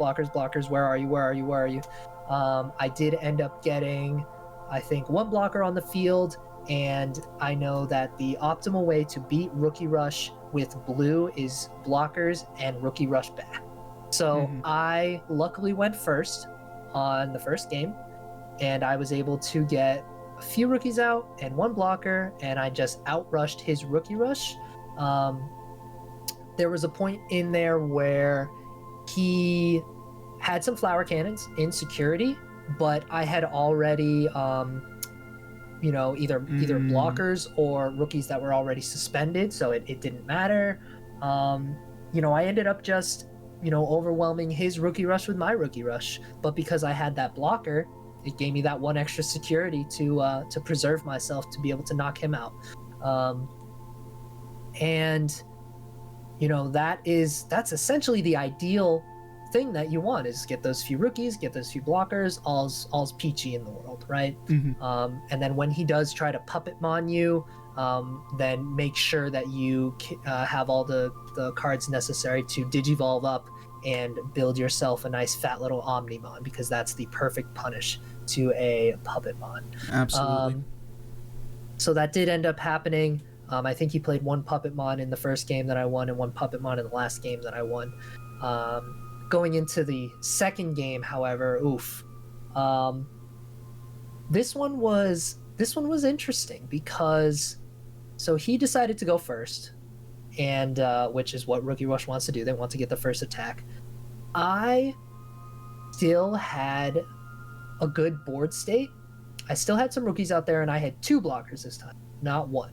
where are you? I did end up getting, I think, 1 blocker on the field, and I know that the optimal way to beat Rookie Rush with blue is blockers and Rookie Rush back. So I luckily went first on the first game, and I was able to get a few rookies out and one blocker, and I just outrushed his rookie rush. There was a point in there where he had some flower cannons in security, but I had already either blockers or rookies that were already suspended, so it didn't matter. I ended up just overwhelming his rookie rush with my rookie rush, but because I had that blocker, it gave me that one extra security to preserve myself to be able to knock him out. That's essentially the ideal thing that you want, is get those few rookies, get those few blockers, all's peachy in the world, right? And then when he does try to puppetmon you, then make sure that you have all the cards necessary to digivolve up and build yourself a nice fat little Omnimon, because that's the perfect punish to a puppetmon. Absolutely. So that did end up happening. I think he played one puppetmon in the first game that I won and one puppetmon in the last game that I won. Going into the second game, however, this one was interesting because he decided to go first, and which is what Rookie Rush wants to do. They want to get the first attack. I still had a good board state. I still had some rookies out there, and I had 2 blockers this time, not 1.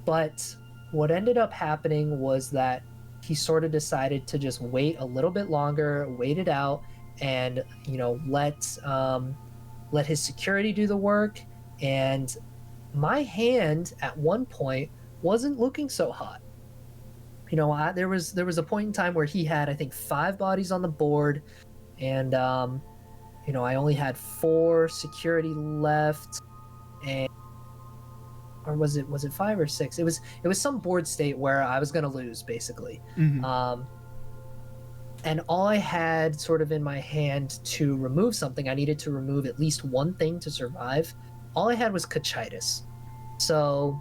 But what ended up happening was that he sort of decided to just wait a little bit longer, wait it out, and let his security do the work. And my hand at one point wasn't looking so hot. There was a point in time where he had, I think, 5 bodies on the board, and I only had 4 security left, and or was it 5 or 6? It was some board state where I was gonna lose, basically. And all I had sort of in my hand to remove something, I needed to remove at least one thing to survive. All I had was Kachitis, so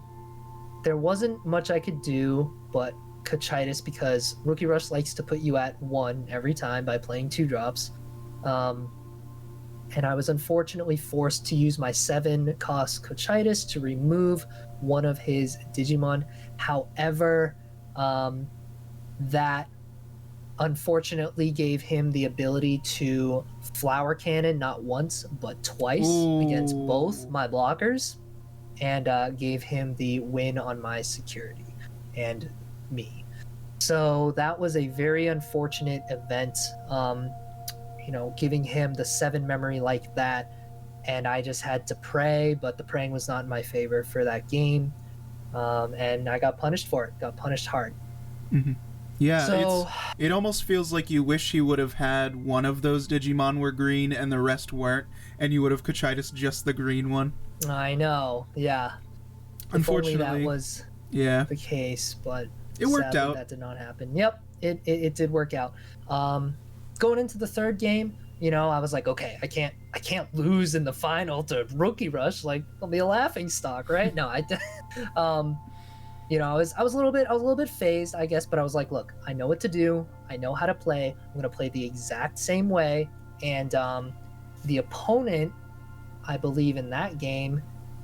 there wasn't much I could do but Kachitis, because Rookie Rush likes to put you at 1 every time by playing 2 drops. And I was unfortunately forced to use my 7-cost Kachitis to remove one of his Digimon. However, that unfortunately gave him the ability to Flower Cannon not once but twice against both my blockers, and gave him the win on my security and me. So that was a very unfortunate event. Giving him the 7 memory like that, and I just had to pray, but the praying was not in my favor for that game, and I got punished for it. Got punished hard. Yeah, so, it almost feels like you wish he would have had one of those Digimon were green and the rest weren't, and you would have Kachitis just the green one. I know, yeah. Unfortunately, if only that was the case, but it worked out. That did not happen. Yep, it did work out. Going into the third game, I was like, okay, I can't lose in the final to Rookie Rush. Like, I'll be a laughing stock, right? No, I was a little bit phased, I guess, but I was like, look, I know what to do. I know how to play. I'm gonna play the exact same way. And the opponent, I believe in that game,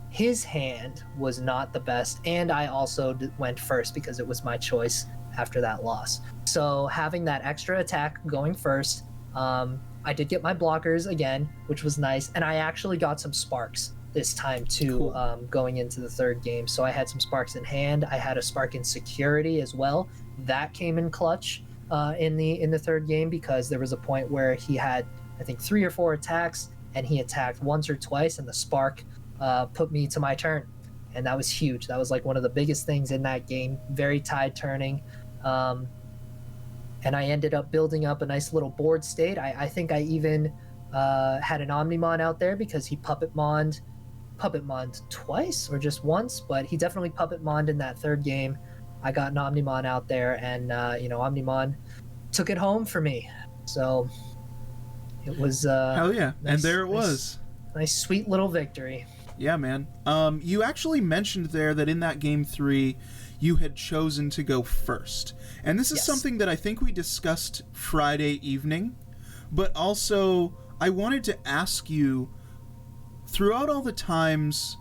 his hand was not the best, and I also went first because it was my choice after that loss. So having that extra attack going first, I did get my blockers again, which was nice, and I actually got some sparks this time too. Cool. Going into the third game, so I had some sparks in hand. I had a spark in security as well. That came in clutch in the third game, because there was a point where he had, I think, 3 or 4 attacks, and he attacked once or twice, and the spark put me to my turn, and that was huge. That was like one of the biggest things in that game. Very tide turning. And I ended up building up a nice little board state. I think I even had an Omnimon out there, because he puppetmoned twice or just once, but he definitely puppetmoned in that third game. I got an Omnimon out there, and Omnimon took it home for me. So it was hell yeah, nice, and there it was. Nice sweet little victory. Yeah, man. You actually mentioned there that in that game 3 you had chosen to go first. And this is something that I think we discussed Friday evening, but also I wanted to ask you, throughout all the times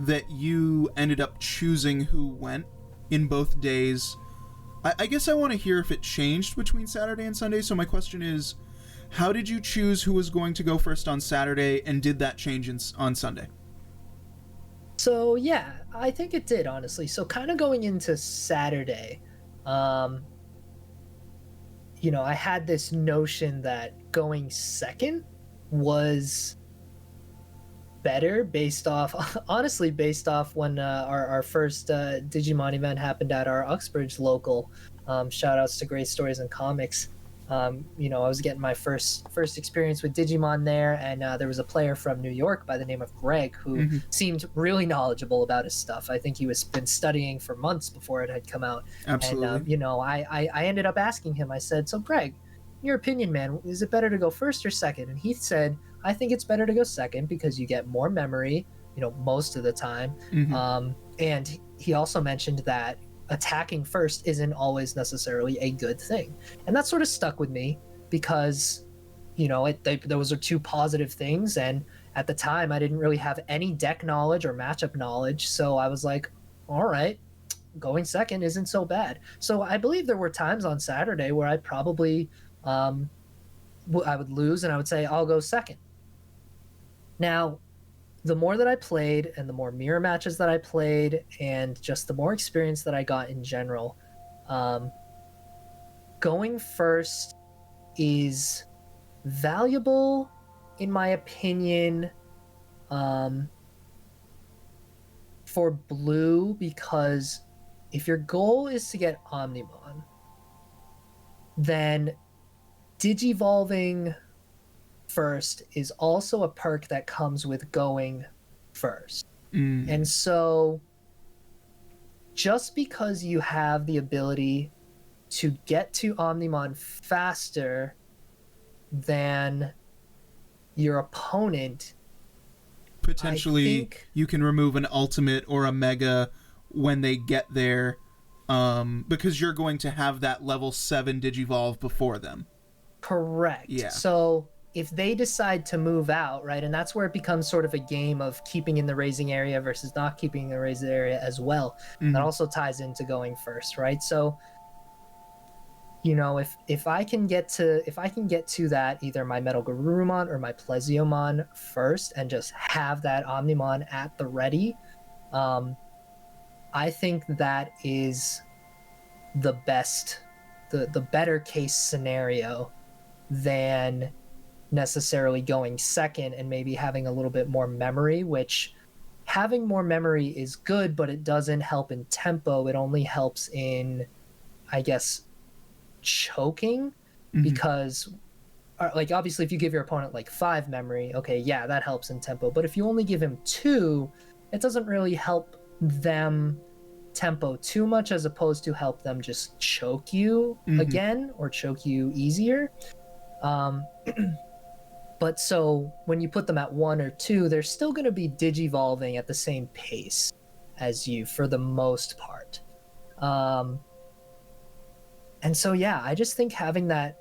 that you ended up choosing who went in both days, I guess I want to hear if it changed between Saturday and Sunday. So my question is, how did you choose who was going to go first on Saturday, and did that change on Sunday? So yeah, I think it did, honestly. So kind of going into Saturday, I had this notion that going second was better based off when our first Digimon event happened at our Uxbridge local. Shoutouts to Great Stories and Comics. I was getting my first experience with Digimon there, and there was a player from New York by the name of Greg who seemed really knowledgeable about his stuff. I think he was been studying for months before it had come out. Absolutely. And I ended up asking him. I said, "So Greg, in your opinion, man, is it better to go first or second?" And he said, "I think it's better to go second because you get more memory, most of the time." And he also mentioned that attacking first isn't always necessarily a good thing, and that sort of stuck with me because those are two positive things, and at the time I didn't really have any deck knowledge or matchup knowledge, so I was like, all right, going second isn't so bad. So I believe there were times on Saturday where I probably I would lose and I would say I'll go second. Now, the more that I played and the more mirror matches that I played and just the more experience that I got in general, going first is valuable, in my opinion, for blue, because if your goal is to get Omnimon, then Digivolving first is also a perk that comes with going first. And so just because you have the ability to get to Omnimon faster than your opponent, potentially you can remove an ultimate or a mega when they get there, because you're going to have that level 7 Digivolve before them. Correct. Yeah. So if they decide to move out, right, and that's where it becomes sort of a game of keeping in the raising area versus not keeping in the raising area as well. That also ties into going first, right? So, if I can get to that, either my Metal Garurumon or my Plesiomonn first, and just have that Omnimon at the ready, I think that is the best, the better case scenario than necessarily going second and maybe having a little bit more memory, which having more memory is good, but it doesn't help in tempo. It only helps in, I guess, choking, because obviously if you give your opponent 5 memory, okay, yeah, that helps in tempo, but if you only give him 2, it doesn't really help them tempo too much, as opposed to help them just choke you again, or choke you easier. But so when you put them at 1 or 2, they're still going to be digivolving at the same pace as you for the most part. And so, yeah, I just think having that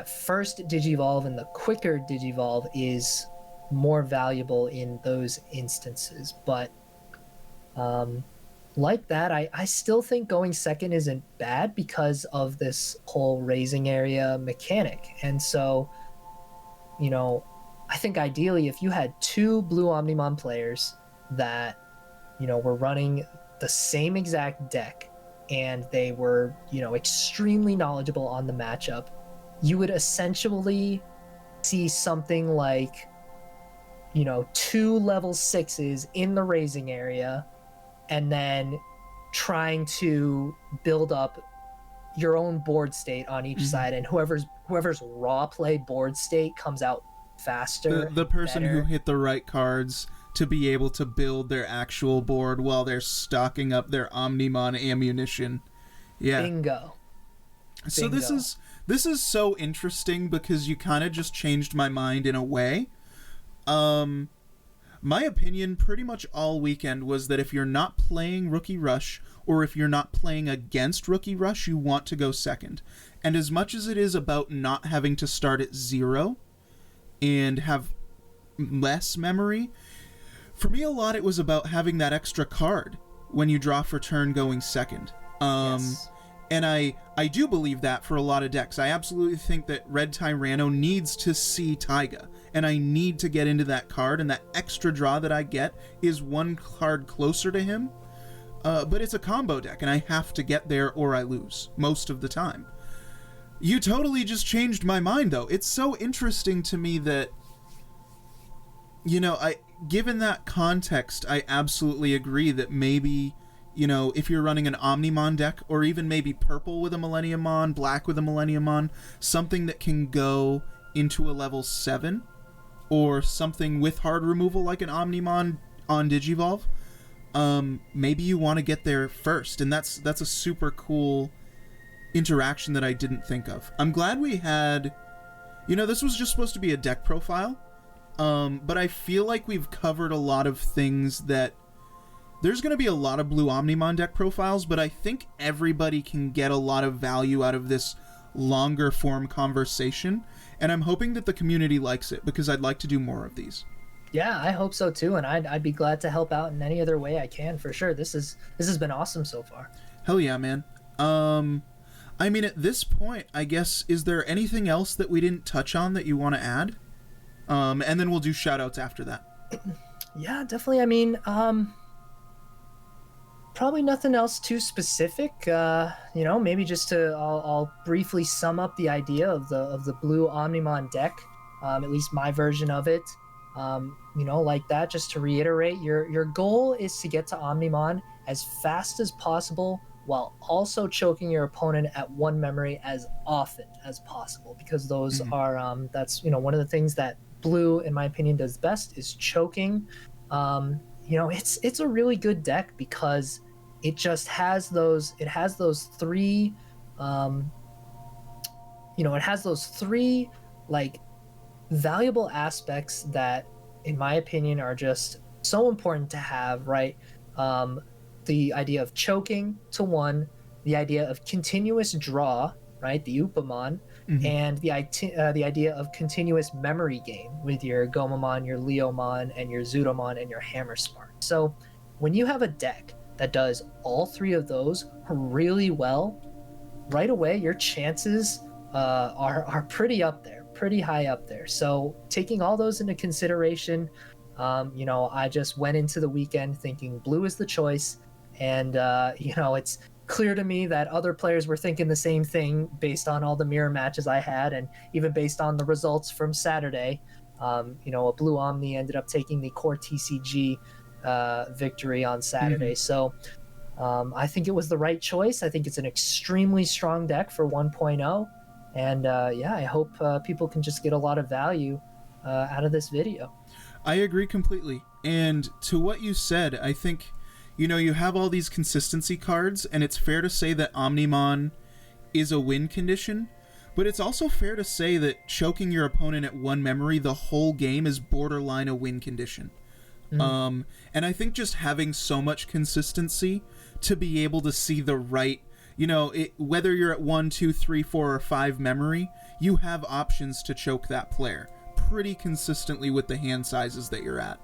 first Digivolve and the quicker Digivolve is more valuable in those instances. But like that, I still think going second isn't bad because of this whole raising area mechanic. And so, I think ideally if you had 2 blue Omnimon players that, were running the same exact deck, and they were, extremely knowledgeable on the matchup, you would essentially see something like, 2 level 6s in the raising area, and then trying to build up your own board state on each side, and whoever's raw play board state comes out faster. The person better. who hit the right cards to be able to build their actual board while they're stocking up their Omnimon ammunition. Yeah. Bingo. So this is so interesting because you kind of just changed my mind in a way. My opinion pretty much all weekend was that if you're not playing Rookie Rush, or if you're not playing against Rookie Rush, you want to go second. And as much as it is about not having to start at 0 and have less memory, For me, a lot it was about having that extra card when you draw for turn going second. Yes. And I do believe that for a lot of decks. I absolutely think that Red Tyranno needs to see Taiga, and I need to get into that card, and that extra draw that I get is one card closer to him. But it's a combo deck, and I have to get there or I lose, most of the time. You totally just changed my mind, though. It's so interesting to me that, given that context, I absolutely agree that maybe, if you're running an Omnimon deck, or even maybe purple with a Millenniumon, black with a Millenniumon, something that can go into a level 7, or something with hard removal like an Omnimon on Digivolve, maybe you want to get there first, and that's a super cool interaction that I didn't think of. I'm glad we had, this was just supposed to be a deck profile, but I feel like we've covered a lot of things that there's going to be a lot of blue Omnimon deck profiles, but I think everybody can get a lot of value out of this longer form conversation, and I'm hoping that the community likes it, because I'd like to do more of these. Yeah, I hope so too, and I'd be glad to help out in any other way I can, for sure. This has been awesome so far. Hell yeah, man. I mean, at this point, I guess, is there anything else that we didn't touch on that you want to add? And then we'll do shoutouts after that. Yeah, definitely. I mean, probably nothing else too specific. Maybe just I'll briefly sum up the idea of the blue Omnimon deck, at least my version of it. Like that, just to reiterate, your goal is to get to Omnimon as fast as possible, while also choking your opponent at one memory as often as possible, because those are that's one of the things that blue, in my opinion, does best, is choking. It's a really good deck because it just has those three like valuable aspects that, in my opinion, are just so important to have, right? The idea of choking to one, the idea of continuous draw, right? The Upamon, and the idea of continuous memory gain with your Gomamon, your Leomon, and your Zudomon, and your Hammerspark. So when you have a deck that does all three of those really well, right away your chances are pretty up there, pretty high up there. So taking all those into consideration, I just went into the weekend thinking blue is the choice, and it's clear to me that other players were thinking the same thing based on all the mirror matches I had, and even based on the results from Saturday. A blue Omni ended up taking the core TCG victory on Saturday. So I think it was the right choice. I think it's an extremely strong deck for 1.0, and I hope people can just get a lot of value out of this video. I agree completely, and to what you said, I think you have all these consistency cards, and it's fair to say that Omnimon is a win condition, but it's also fair to say that choking your opponent at one memory the whole game is borderline a win condition. And I think just having so much consistency to be able to see the right, whether you're at 1, 2, 3, 4, or 5 memory, you have options to choke that player pretty consistently with the hand sizes that you're at.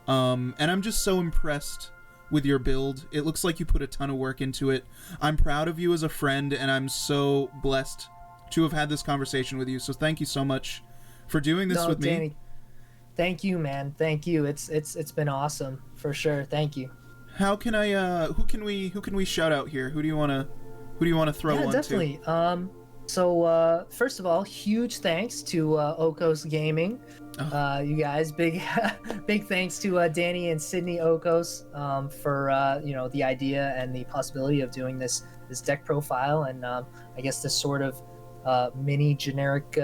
And I'm just so impressed with your build. It looks like you put a ton of work into it. I'm proud of you as a friend, and I'm so blessed to have had this conversation with you. So thank you so much for doing this with Danny, me. Thank you, man. Thank you. It's been awesome for sure. Thank you. How can I who can we shout out here? Who do you want to throw one definitely. to? So first of all, huge thanks to Okos Gaming. You guys, big thanks to Danny and Sydney Okos for the idea and the possibility of doing this deck profile, and I guess this sort of mini generic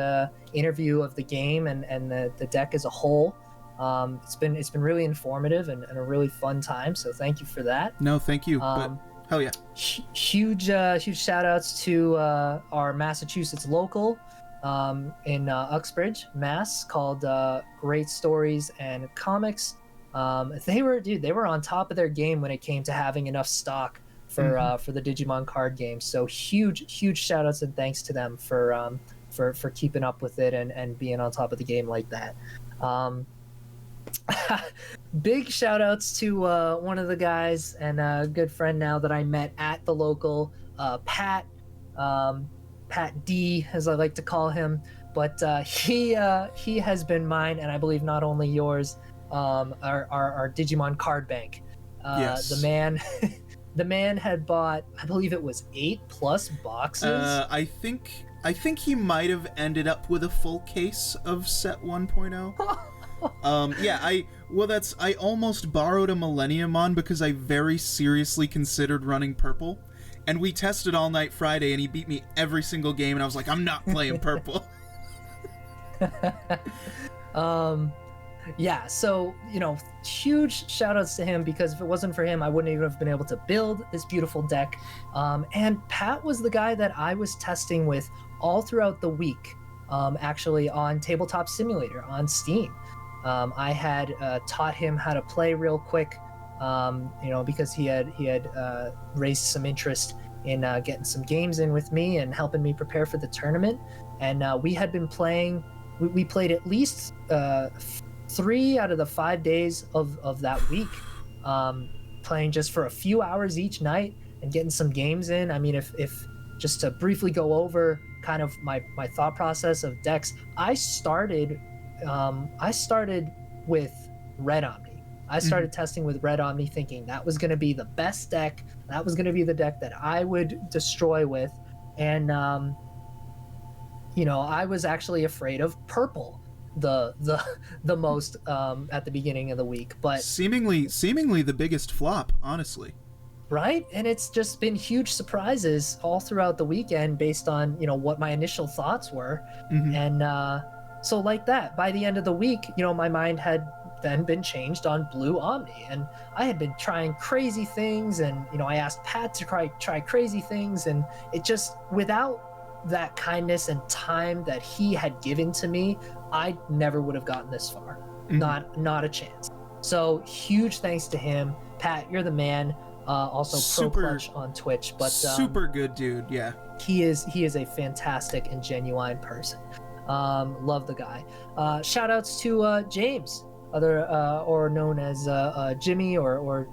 interview of the game and the deck as a whole. It's been really informative and a really fun time. So thank you for that. No, thank you. But hell yeah. Huge shout outs to our Massachusetts local in Uxbridge, Mass, called Great Stories and Comics. They were on top of their game when it came to having enough stock for the Digimon card game. So huge shout outs and thanks to them for keeping up with it and being on top of the game like that. big shout outs to one of the guys and a good friend now that I met at the local, Pat, um, Pat D, as I like to call him. But he has been mine, and I believe not only yours, our Digimon card bank. The Yes. man, the man had bought, I believe it was 8+ boxes. I think he might have ended up with a full case of set 1.0. Yeah, I almost borrowed a Millenniumon because I very seriously considered running purple. And we tested all night Friday and he beat me every single game and I was like, I'm not playing purple. Yeah, so, huge shout outs to him, because if it wasn't for him, I wouldn't even have been able to build this beautiful deck. And Pat was the guy that I was testing with all throughout the week, actually on Tabletop Simulator on Steam. I had taught him how to play real quick, because he had raised some interest in getting some games in with me and helping me prepare for the tournament. And we had been playing, we played at least 3 out of the 5 days of that week, playing just for a few hours each night and getting some games in. I mean, if just to briefly go over kind of my thought process of decks, I started with Red Omni. I started testing with Red Omni, thinking that was going to be the best deck. That was going to be the deck that I would destroy with. And I was actually afraid of purple the most at the beginning of the week, but seemingly the biggest flop, honestly. Right? And it's just been huge surprises all throughout the weekend based on, what my initial thoughts were. And so like that, by the end of the week, my mind had then been changed on Blue Omni, and I had been trying crazy things, and I asked Pat to try crazy things, and it just, without that kindness and time that he had given to me, I never would have gotten this far. Not a chance. So huge thanks to him. Pat, you're the man. Also Super, Pro Clutch on Twitch, but super good dude. Yeah, he is a fantastic and genuine person. Love the guy. Shout outs to James, or known as Jimmy, or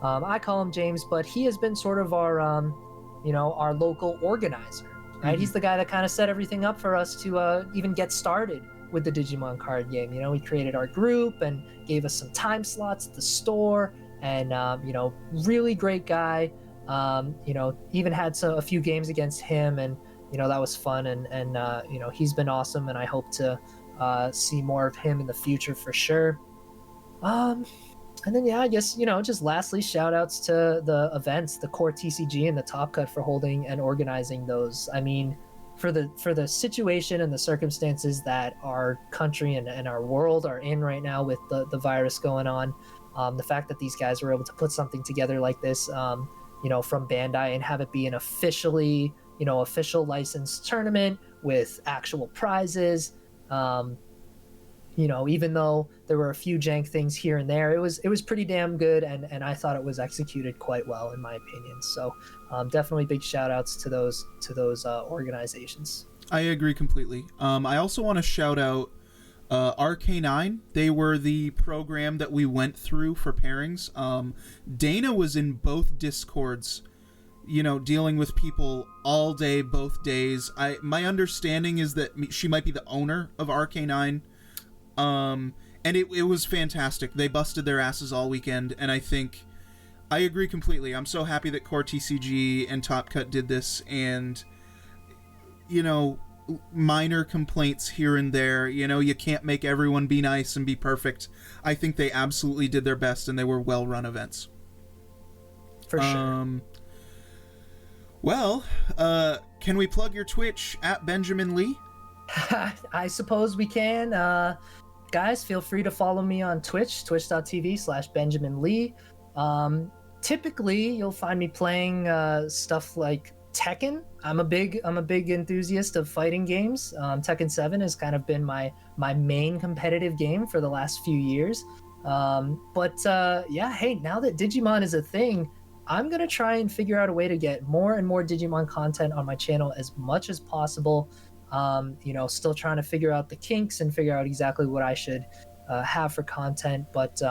I call him James, but he has been sort of our our local organizer. Right, he's the guy that kind of set everything up for us to even get started with the Digimon card game. He created our group and gave us some time slots at the store, and really great guy. Even had a few games against him, and that was fun, and he's been awesome, and I hope to see more of him in the future for sure. And then, I guess, just lastly, shout outs to the events, the Core TCG and the Top Cut for holding and organizing those. I mean, for the situation and the circumstances that our country and our world are in right now with the virus going on, the fact that these guys were able to put something together like this, from Bandai, and have it be an officially, official licensed tournament with actual prizes, even though there were a few jank things here and there, it was pretty damn good, and I thought it was executed quite well, in my opinion. So definitely big shout outs to those organizations. I agree completely. I also want to shout out RK9. They were the program that we went through for pairings. Dana was in both Discords, dealing with people all day, both days. My understanding is that she might be the owner of RK9. And it was fantastic. They busted their asses all weekend, and I agree completely. I'm so happy that Core TCG and Top Cut did this, and minor complaints here and there, you can't make everyone be nice and be perfect. I think they absolutely did their best, and they were well-run events. For sure. Well, can we plug your Twitch at Benjamin Lee? I suppose we can. Guys, feel free to follow me on Twitch, twitch.tv/Benjamin Lee. Typically, you'll find me playing stuff like Tekken. I'm a big enthusiast of fighting games. Tekken 7 has kind of been my main competitive game for the last few years. Hey, now that Digimon is a thing, I'm going to try and figure out a way to get more and more Digimon content on my channel as much as possible. Still trying to figure out the kinks and figure out exactly what I should have for content. But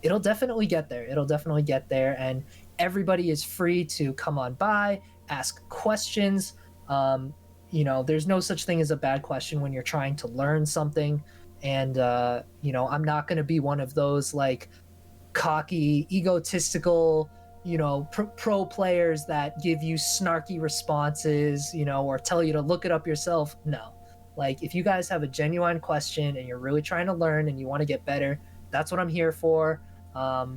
it'll definitely get there. It'll definitely get there, and everybody is free to come on by, ask questions. There's no such thing as a bad question when you're trying to learn something. And I'm not going to be one of those like cocky, egotistical, pro players that give you snarky responses, or tell you to look it up yourself. No. Like, if you guys have a genuine question and you're really trying to learn and you want to get better, that's what I'm here for. I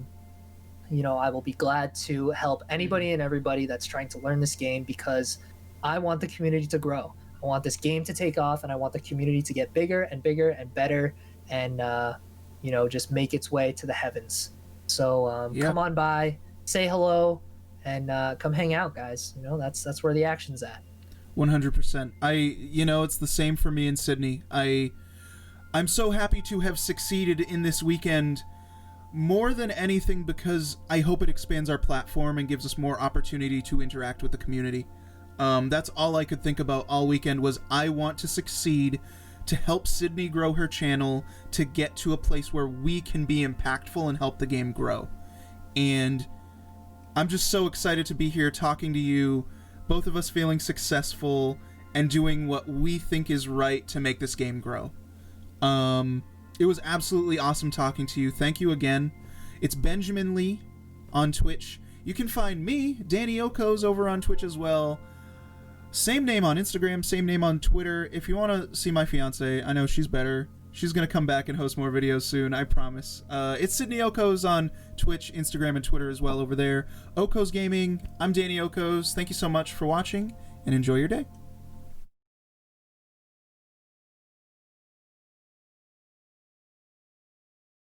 will be glad to help anybody and everybody that's trying to learn this game, because I want the community to grow. I want this game to take off, and I want the community to get bigger and bigger and better, and just make its way to the heavens. So come on by, say hello, and come hang out, guys. That's where the action's at. 100%. It's the same for me in Sydney. I'm so happy to have succeeded in this weekend, more than anything because I hope it expands our platform and gives us more opportunity to interact with the community. That's all I could think about all weekend was I want to succeed to help Sydney grow her channel to get to a place where we can be impactful and help the game grow. And I'm just so excited to be here talking to you, both of us feeling successful and doing what we think is right to make this game grow. It was absolutely awesome talking to you. Thank you again. It's Benjamin Lee on Twitch. You can find me, Danny Okos, over on Twitch as well. Same name on Instagram, same name on Twitter. If you want to see my fiance, I know she's better. She's going to come back and host more videos soon, I promise. It's Sydney Okos on Twitch, Instagram, and Twitter as well over there. Okos Gaming, I'm Danny Okos. Thank you so much for watching, and enjoy your day.